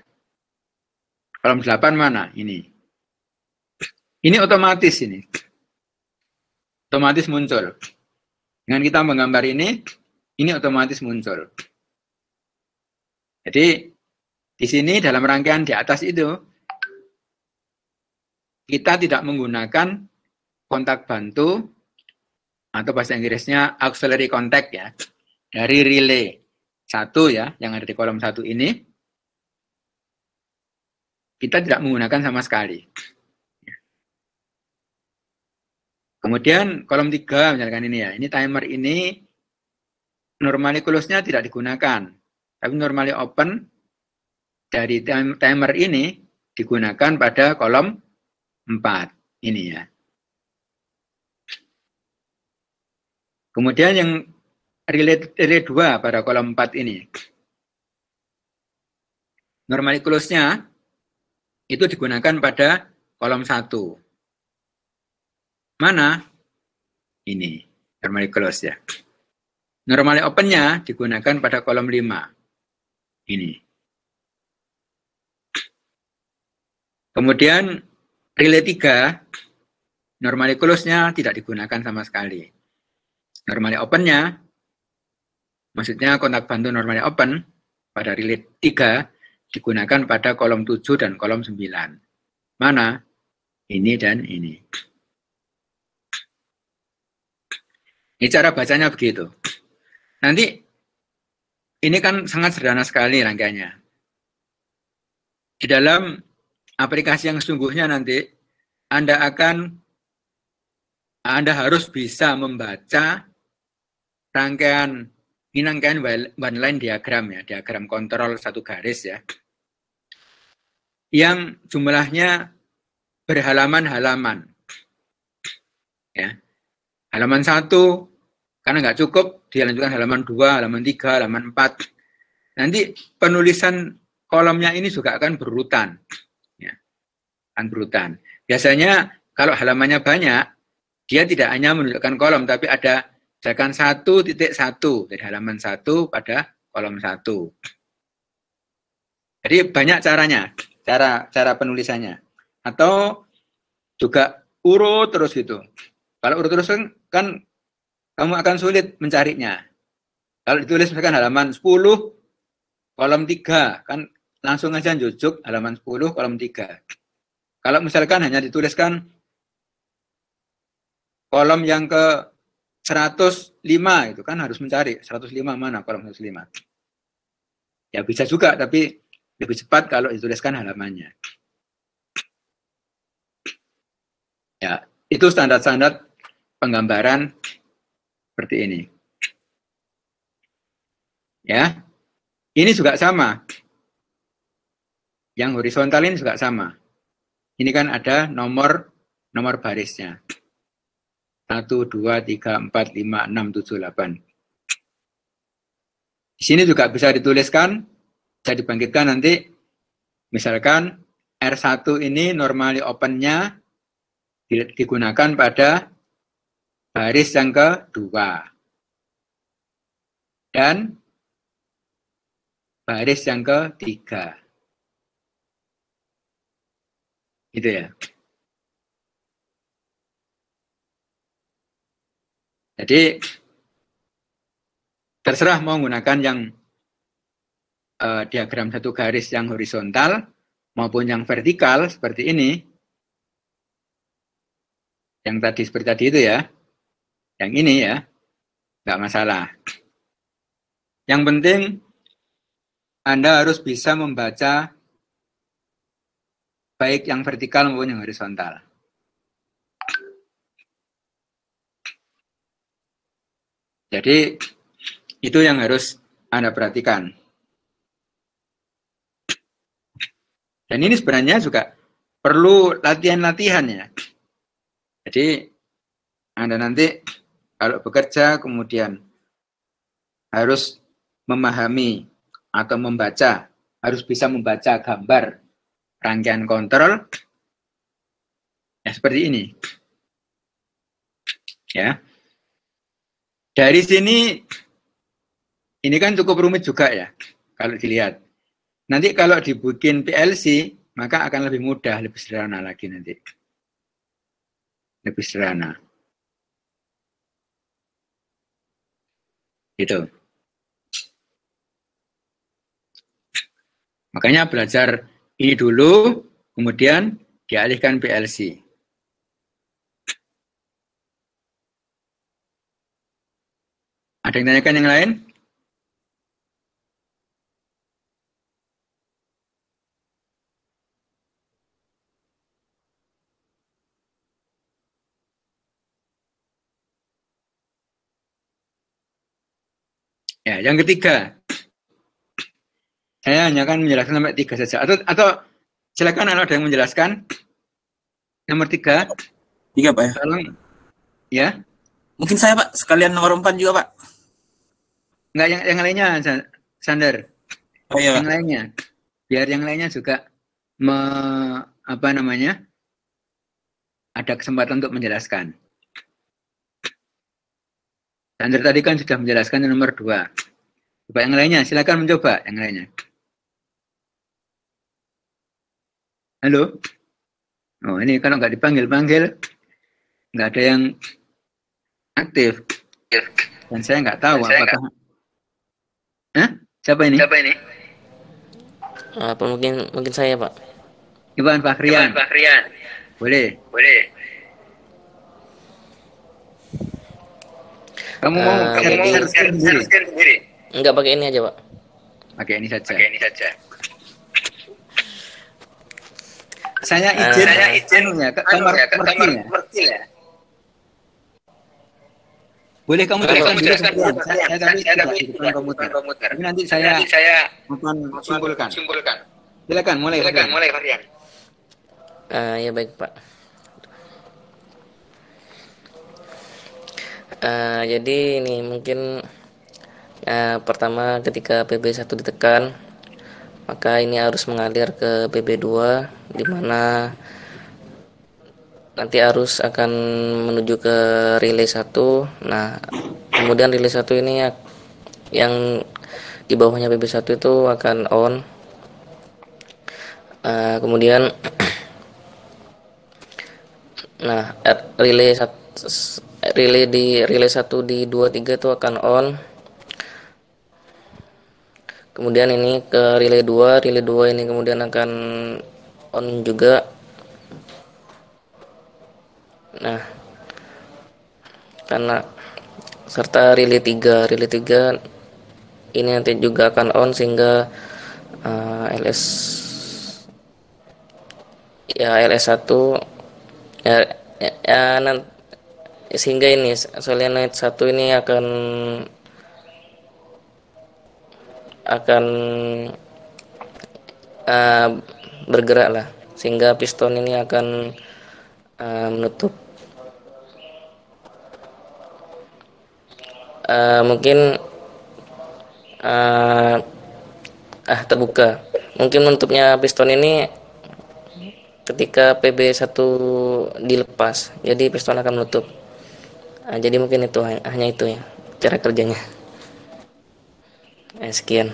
Kolom 8 mana? Ini. Ini otomatis ini. Otomatis muncul. Dengan kita menggambar ini otomatis muncul. Jadi di sini dalam rangkaian di atas itu kita tidak menggunakan kontak bantu atau bahasa Inggrisnya auxiliary contact ya dari relay 1 ya yang ada di kolom 1 ini kita tidak menggunakan sama sekali. Kemudian kolom 3 misalkan ini ya, ini timer ini normally close-nya tidak digunakan, tapi normally open dari timer ini digunakan pada kolom 4 ini ya. Kemudian yang relay 2 pada kolom 4 ini. Normally close-nya itu digunakan pada kolom 1. Mana? Ini, normally close ya. Normally open-nya digunakan pada kolom 5. Ini. Kemudian relay 3, normally close-nya tidak digunakan sama sekali. Normally open-nya, maksudnya kontak bantu normally open pada relay 3 digunakan pada kolom 7 dan kolom 9. Mana? Ini dan ini. Ini cara bacanya begitu. Nanti, ini kan sangat sederhana sekali rangkaiannya. Di dalam aplikasi yang sesungguhnya nanti, Anda harus bisa membaca rangkaian one line diagram ya, diagram kontrol satu garis ya, yang jumlahnya berhalaman-halaman. Ya. Halaman 1, karena nggak cukup, dilanjutkan halaman 2, halaman 3, halaman 4. Nanti penulisan kolomnya ini juga akan berurutan. Ya. Akan berurutan. Biasanya kalau halamannya banyak, dia tidak hanya menunjukkan kolom, tapi ada misalkan 1.1 dari halaman 1 pada kolom 1. Jadi banyak caranya, cara penulisannya. Atau juga urut terus gitu. Kalau urut terus kan kamu akan sulit mencarinya. Kalau ditulis misalkan halaman 10 kolom 3, kan langsung aja jujuk halaman 10 kolom 3. Kalau misalkan hanya dituliskan kolom yang ke 105 itu kan harus mencari 105 mana kolom 105. Ya bisa juga, tapi lebih cepat kalau dituliskan halamannya. Ya, itu standar-standar penggambaran seperti ini. Ya. Ini juga sama. Yang horizontal ini juga sama. Ini kan ada nomor barisnya. 1, 2, 3, 4, 5, 6, 7, 8. Di sini juga bisa dituliskan, bisa dibangkitkan nanti, misalkan R1 ini normally open-nya digunakan pada baris yang kedua. Dan baris yang ketiga. Gitu ya. Jadi terserah mau menggunakan yang diagram satu garis yang horizontal maupun yang vertikal seperti ini. Yang tadi seperti tadi itu ya. Yang ini ya. Enggak masalah. Yang penting Anda harus bisa membaca baik yang vertikal maupun yang horizontal. Jadi, itu yang harus Anda perhatikan. Dan ini sebenarnya juga perlu latihan-latihan ya. Jadi, Anda nanti kalau bekerja kemudian harus memahami atau membaca, harus bisa membaca gambar rangkaian kontrol, ya seperti ini. Ya. Dari sini, ini kan cukup rumit juga ya, kalau dilihat. Nanti kalau dibikin PLC, maka akan lebih mudah, lebih sederhana lagi nanti. Lebih sederhana. Gitu. Makanya belajar ini dulu, kemudian dialihkan PLC. Ada yang tanyakan yang lain? Ya, yang ketiga. Saya hanya akan menjelaskan sampai 3 saja. Atau silakan kalau ada yang menjelaskan. Nomor 3. 3, Pak ya. Tolong. Ya. Mungkin saya, Pak, sekalian nomor 4 juga, Pak. Enggak, yang lainnya, Sander. Oh iya, yang lainnya. Biar yang lainnya juga me, apa namanya, ada kesempatan untuk menjelaskan. Dan tadi kan sudah menjelaskan yang nomor 2. Coba yang lainnya, silakan mencoba yang lainnya. Halo? Oh, ini kalau nggak dipanggil-panggil, nggak ada yang aktif. Dan saya nggak tahu apakah... Hah? Siapa ini? Apa mungkin saya, Pak? Iwan Fahrian. Boleh. Kamu mau Jadi share sendiri? enggak pakai ini aja, Pak. Pakai ini saja. Saya izin ya, ke kamar mertinya. Boleh kamu jelaskan dulu sebelum saya tadi tidak di depan komputer. Tapi nanti saya akan simpulkan. Silakan mulai. Ya baik, Pak. Jadi ini mungkin pertama ketika PB1 ditekan, maka ini harus mengalir ke PB2 di mana nanti arus akan menuju ke relay 1. Nah, kemudian relay 1 ini yang di bawahnya PB1 itu akan on. Kemudian nah, relay 1 di 23 itu akan on. Kemudian ini ke relay 2 ini kemudian akan on juga. Nah, karena serta relay 3 ini nanti juga akan on sehingga LS LS1 ya, nanti sehingga ini solenoid 1 ini akan uh, bergerak lah, sehingga piston ini akan menutup. Mungkin terbuka. Mungkin menutupnya piston ini ketika PB1 dilepas, jadi piston akan menutup. Jadi mungkin itu hanya itu ya cara kerjanya. Sekian.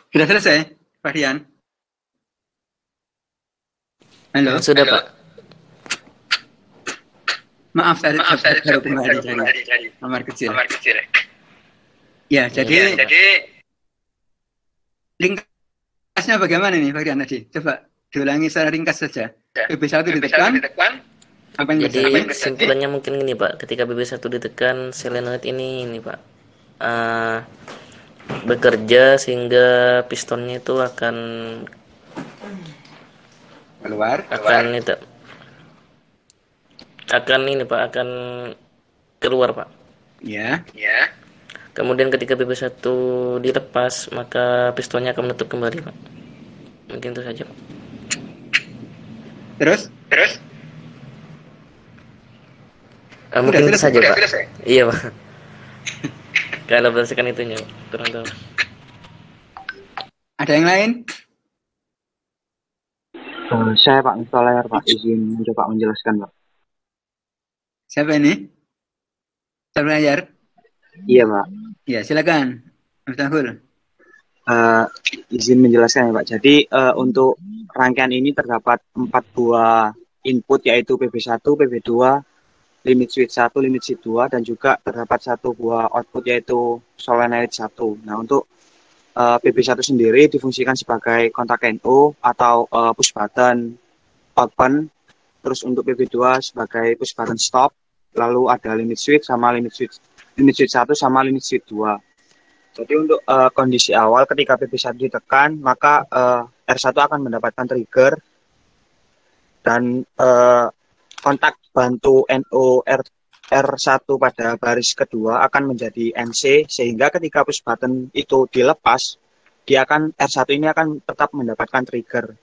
Sudah selesai, Pak Rian? Halo? Sudah, Pak. Maaf, tadi baru kembali dari kamar kecil. Ya, jadi ringkasnya bagaimana nih, Pak Rian tadi? Coba diulangi secara ringkas saja. BB1 ditekan, apa yang Jadi terjadi? kesimpulannya mungkin gini, Pak. Ketika BB1 ditekan, solenoid ini Pak, bekerja sehingga pistonnya itu akan Keluar. akan keluar, Pak. Ya. Kemudian ketika BB1 dilepas, maka pistonnya akan menutup kembali, Pak. Mungkin itu saja, Pak. Terus? Mungkin itu saja, Pak. Iya, Pak. Kalau berdasarkan itunya, Pak. Kurang tahu. Ada yang lain? Saya Pak Installer, Pak. Izin mencoba menjelaskan, Pak. Siapa ini? Terlayar? Iya, Pak. Ya, silakan. Miftahul. Izin menjelaskan ya, Pak. Jadi untuk rangkaian ini terdapat 4 buah input, yaitu PB1, PB2, limit switch 1, limit switch 2, dan juga terdapat 1 buah output, yaitu solenoid 1. Nah, untuk PB1 sendiri difungsikan sebagai kontak NO atau push button open. Terus untuk PB2 sebagai push button stop. Lalu ada limit switch sama limit switch 1 sama limit switch 2. Jadi untuk kondisi awal ketika PB1 ditekan, maka R1 akan mendapatkan trigger dan kontak bantu NO R1 pada baris kedua akan menjadi NC, sehingga ketika push button itu dilepas, R1 ini akan tetap mendapatkan trigger.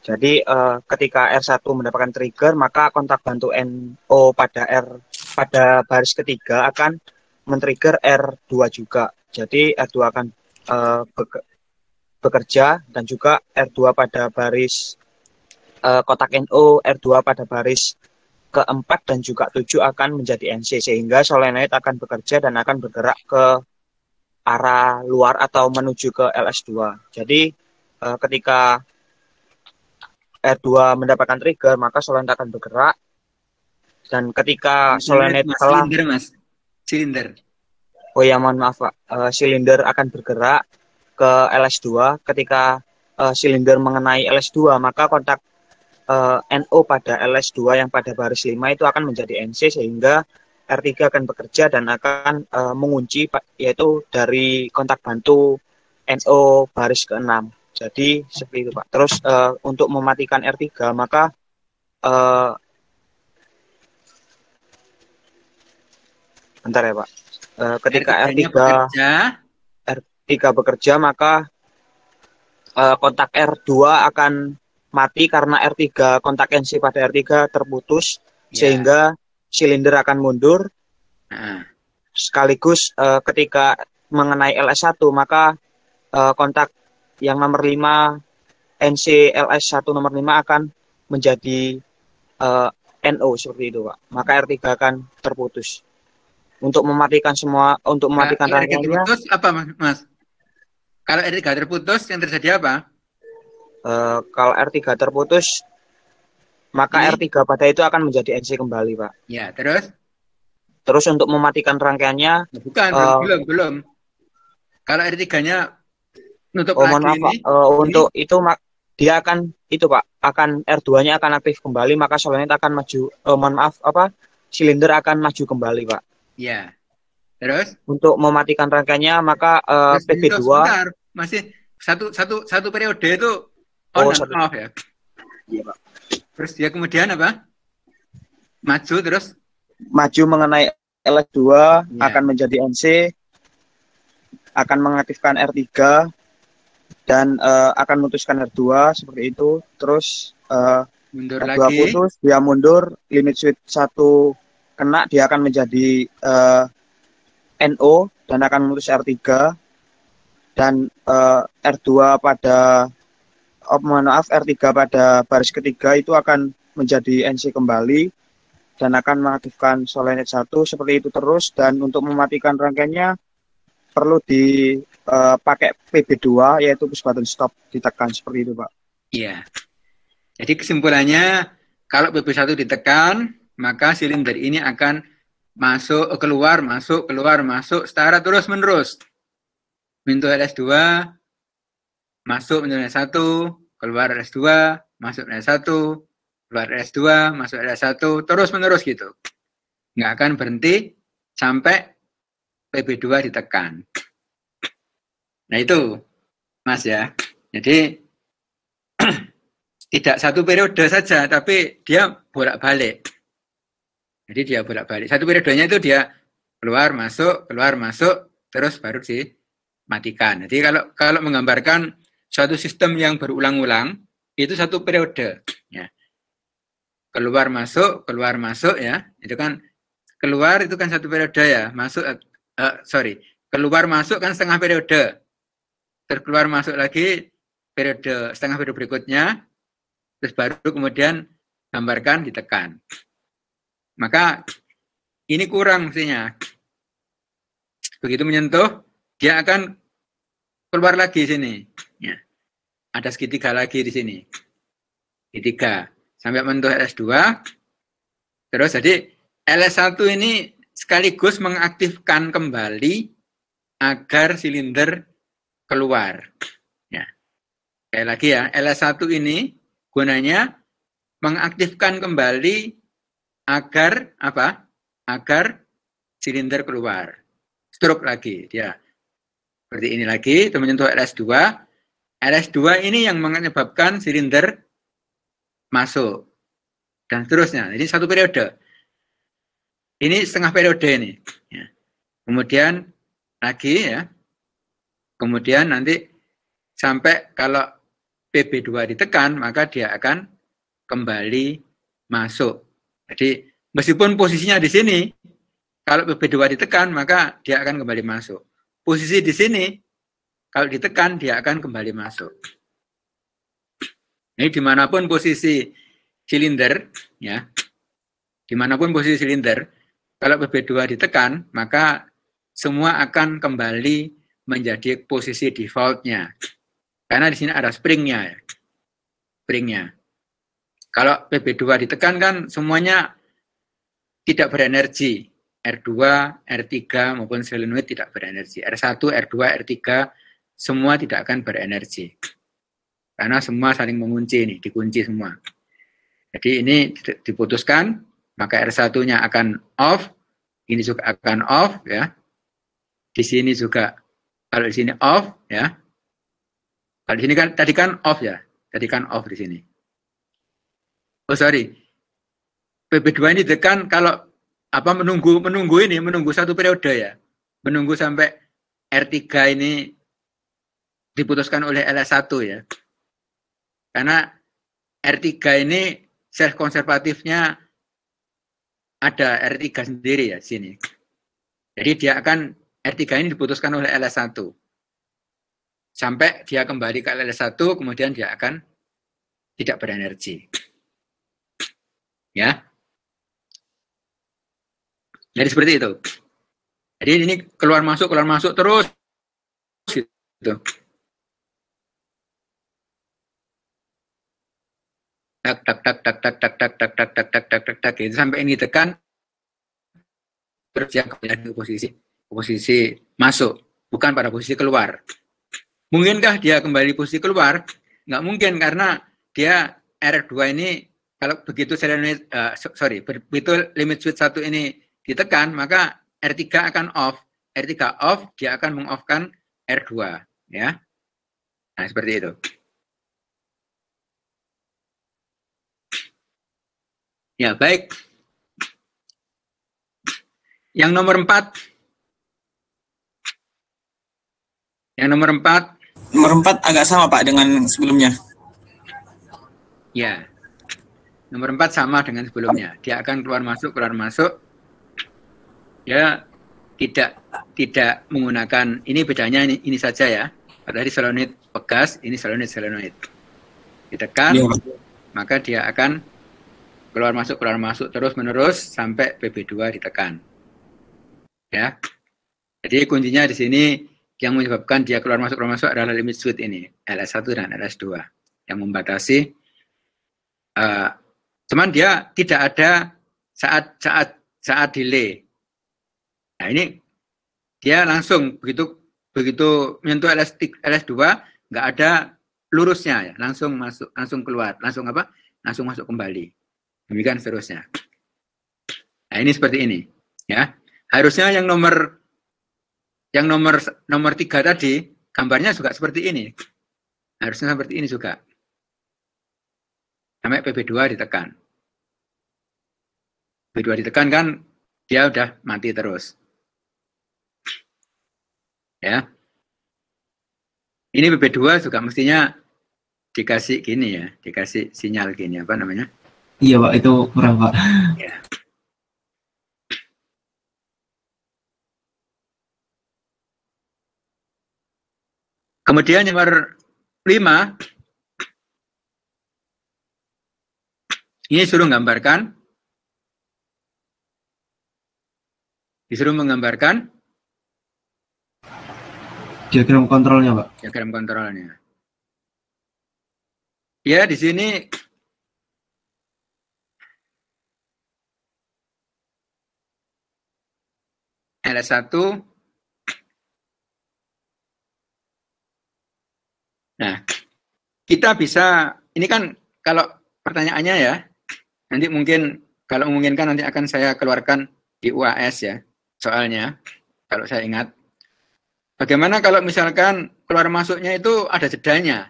Jadi ketika R1 mendapatkan trigger, maka kontak bantu NO pada baris ketiga akan men-trigger R2 juga. Jadi R2 akan bekerja, dan juga R2 pada baris kotak NO, R2 pada baris keempat dan juga 7 akan menjadi NC, sehingga solenoid akan bekerja dan akan bergerak ke arah luar atau menuju ke LS2. Jadi ketika R2 mendapatkan trigger, maka solenoid akan bergerak, dan ketika solenoid telah silinder. Oh ya, mohon maaf, Pak. Silinder akan bergerak ke LS2. Ketika silinder mengenai LS2, maka kontak NO pada LS2 yang pada baris 5 itu akan menjadi NC, sehingga R3 akan bekerja dan akan mengunci, yaitu dari kontak bantu NO baris ke-6. Jadi seperti itu, Pak. Terus untuk mematikan R3, maka bentar ya, Pak. Ketika R3 bekerja, maka kontak R2 akan mati karena R3 kontak NC pada R3 terputus, sehingga silinder akan mundur. Sekaligus ketika mengenai LS1, maka kontak yang nomor 5 NC LS1 nomor 5 akan menjadi NO, seperti itu, Pak. Maka R3 akan terputus. Untuk mematikan rangkaiannya. Terputus apa, Mas? Kalau R3 terputus, yang terjadi apa? Kalau R3 terputus, maka R3 pada itu akan menjadi NC kembali, Pak. Ya, terus? Terus untuk mematikan rangkaiannya. Bukan, belum. Kalau R3-nya nutup lagi mohon maaf, Pak. Untuk itu dia akan itu, Pak, akan R2-nya akan aktif kembali, maka solenoid akan maju. Silinder akan maju kembali, Pak. Ya. Terus? Untuk mematikan rangkaiannya, maka PB2 sebentar. Masih satu periode itu on and off ya. Iya, Pak. Terus dia kemudian apa? Maju terus? Maju mengenai LS2 akan menjadi NC, akan mengaktifkan R3 dan akan memutuskan R2 seperti itu. Terus mundur R2 lagi. putus, dia mundur, limit switch 1 kena, dia akan menjadi NO dan akan memutus R3, dan R2 pada R3 pada baris ketiga itu akan menjadi NC kembali dan akan mengaktifkan solenoid 1, seperti itu terus. Dan untuk mematikan rangkaiannya, perlu dipakai PB2 yaitu push button stop ditekan seperti itu Pak. Iya. Jadi kesimpulannya kalau PB1 ditekan maka silinder ini akan masuk keluar masuk secara terus menerus. Pintu LS2 masuk pintu LS1, keluar LS2, masuk LS1, keluar LS2, masuk LS1, terus menerus gitu. Nggak akan berhenti sampai PB2 ditekan. Nah itu, Mas ya. Jadi tidak satu periode saja, tapi dia bolak-balik. Jadi dia bolak-balik. Satu periodenya itu dia keluar masuk, terus baru dimatikan. Jadi kalau menggambarkan suatu sistem yang berulang-ulang, itu satu periode. Ya. Keluar masuk ya. Itu kan keluar itu kan satu periode ya. Keluar masuk kan setengah periode. Terus keluar masuk lagi setengah periode berikutnya. Terus baru kemudian gambarkan ditekan. Maka ini kurang mestinya. Begitu menyentuh, dia akan keluar lagi sini. Ya. Ada segitiga lagi di sini. Segitiga. Sampai menyentuh LS2. Terus jadi LS1 ini sekaligus mengaktifkan kembali agar silinder keluar. Ya. Sekali lagi ya, LS1 ini gunanya mengaktifkan kembali agar apa? Agar silinder keluar. Stroke lagi dia. Seperti ini lagi, itu menyentuh LS2. LS2 ini yang menyebabkan silinder masuk. Dan seterusnya. Jadi satu periode. Ini setengah periode ini. Ya. Kemudian lagi ya. Kemudian nanti sampai kalau PB2 ditekan, maka dia akan kembali masuk. Jadi meskipun posisinya di sini, kalau PB2 ditekan, maka dia akan kembali masuk. Posisi di sini, kalau ditekan, dia akan kembali masuk. Ini dimanapun posisi silinder, ya, dimanapun posisi silinder, kalau PB2 ditekan, maka semua akan kembali menjadi posisi defaultnya. Karena di sini ada springnya. Springnya. Kalau PB2 ditekan kan semuanya tidak berenergi. R2, R3 maupun solenoid tidak berenergi. R1, R2, R3 semua tidak akan berenergi. Karena semua saling mengunci ini, dikunci semua. Jadi ini diputuskan, maka R1-nya akan off, ini juga akan off ya. Di sini juga kalau di sini off ya. Kalau di sini kan tadi kan off ya. Tadi kan off di sini. Oh sorry. PB2 ini ditekan kalau apa menunggu satu periode ya. Menunggu sampai R3 ini diputuskan oleh LS1 ya. Karena R3 ini sel konservatifnya ada R3 sendiri ya sini. Jadi dia akan R3 ini diputuskan oleh LS1. Sampai dia kembali ke LS1, kemudian dia akan tidak berenergi. Ya. Jadi seperti itu. Jadi ini keluar masuk terus gitu. Tak gitu sampai ini tekan terus yang kembali ke posisi masuk, bukan pada posisi keluar. Mungkinkah dia kembali posisi keluar? Nggak mungkin karena dia R2 ini kalau begitu begitu limit switch 1 ini ditekan, maka R3 akan off. R3 off, dia akan mengoffkan R2, ya. Nah, seperti itu. Ya, baik. Yang nomor 4. Yang nomor 4. Nomor 4 agak sama Pak dengan sebelumnya. Ya. Nomor 4 sama dengan sebelumnya. Dia akan keluar masuk. Ya, tidak menggunakan, ini bedanya ini saja ya. Tadi solenoid pegas, ini solenoid. Ditekan, ya, maka dia akan keluar masuk terus menerus sampai PB2 ditekan. Ya. Jadi kuncinya di sini yang menyebabkan dia keluar masuk adalah limit switch ini, LS1 dan LS2 yang membatasi. Cuman dia tidak ada saat delay. Nah ini dia langsung begitu menyentuh LS2 nggak ada lurusnya ya, langsung masuk, langsung keluar, langsung masuk kembali. Demikian seterusnya. Nah ini seperti ini ya. Harusnya yang nomor 3 tadi gambarnya juga seperti ini. Harusnya seperti ini juga. Sampai PB2 ditekan. PB2 ditekan kan dia udah mati terus. Ya. Ini PB2 juga mestinya dikasih gini ya, dikasih sinyal gini, apa namanya? Iya Pak, itu kurang Pak. Ya. Kemudian nomor 5, ini disuruh menggambarkan diagram kontrolnya Pak. Diagram kontrolnya. Ya di sini LS1. Nah, kita bisa, ini kan kalau pertanyaannya ya, nanti mungkin kalau memungkinkan nanti akan saya keluarkan di UAS ya, soalnya kalau saya ingat. Bagaimana kalau misalkan keluar masuknya itu ada jedanya,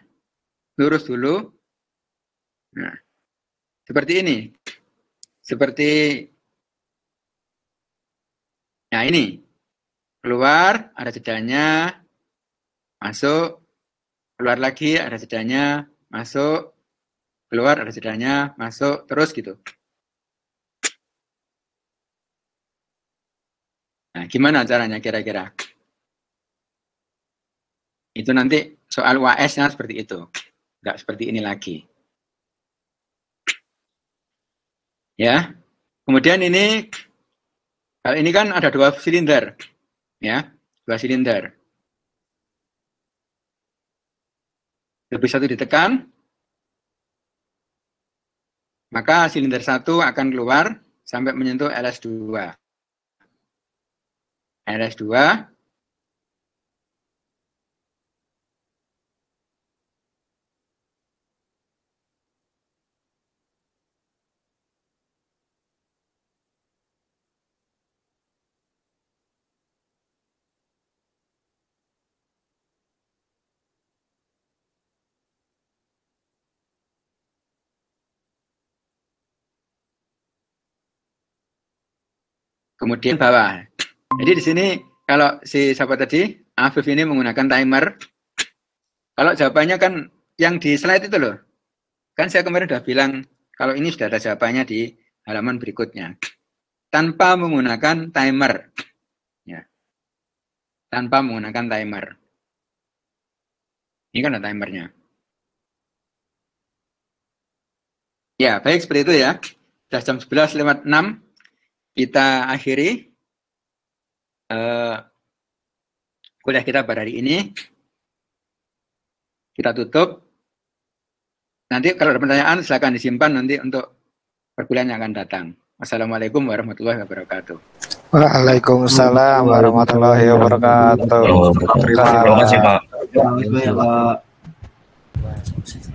lurus dulu. Nah, seperti ini. Nah ini, keluar ada jedanya, masuk, keluar lagi ada jedanya, masuk, keluar ada jedanya, masuk, terus gitu. Nah, gimana caranya kira-kira? Itu nanti soal UAS-nya seperti itu. Enggak seperti ini lagi. Ya. Kemudian ini, kalau ini kan ada 2 silinder. Ya, 2 silinder. PB1 ditekan, maka silinder 1 akan keluar sampai menyentuh LS2. LS2 kemudian bawah. Jadi di sini kalau si sahabat tadi, Afif ini menggunakan timer. Kalau jawabannya kan yang di slide itu loh. Kan saya kemarin sudah bilang kalau ini sudah ada jawabannya di halaman berikutnya. Tanpa menggunakan timer. Ya. Tanpa menggunakan timer. Ini kan ada timernya. Ya, baik seperti itu ya. Sudah jam 11:06. Kita akhiri kuliah kita pada hari ini. Kita tutup. Nanti kalau ada pertanyaan silakan disimpan nanti untuk perkuliahan yang akan datang. Wassalamualaikum warahmatullahi wabarakatuh. Waalaikumsalam warahmatullahi wabarakatuh. Terima kasih Pak. Terima kasih Pak.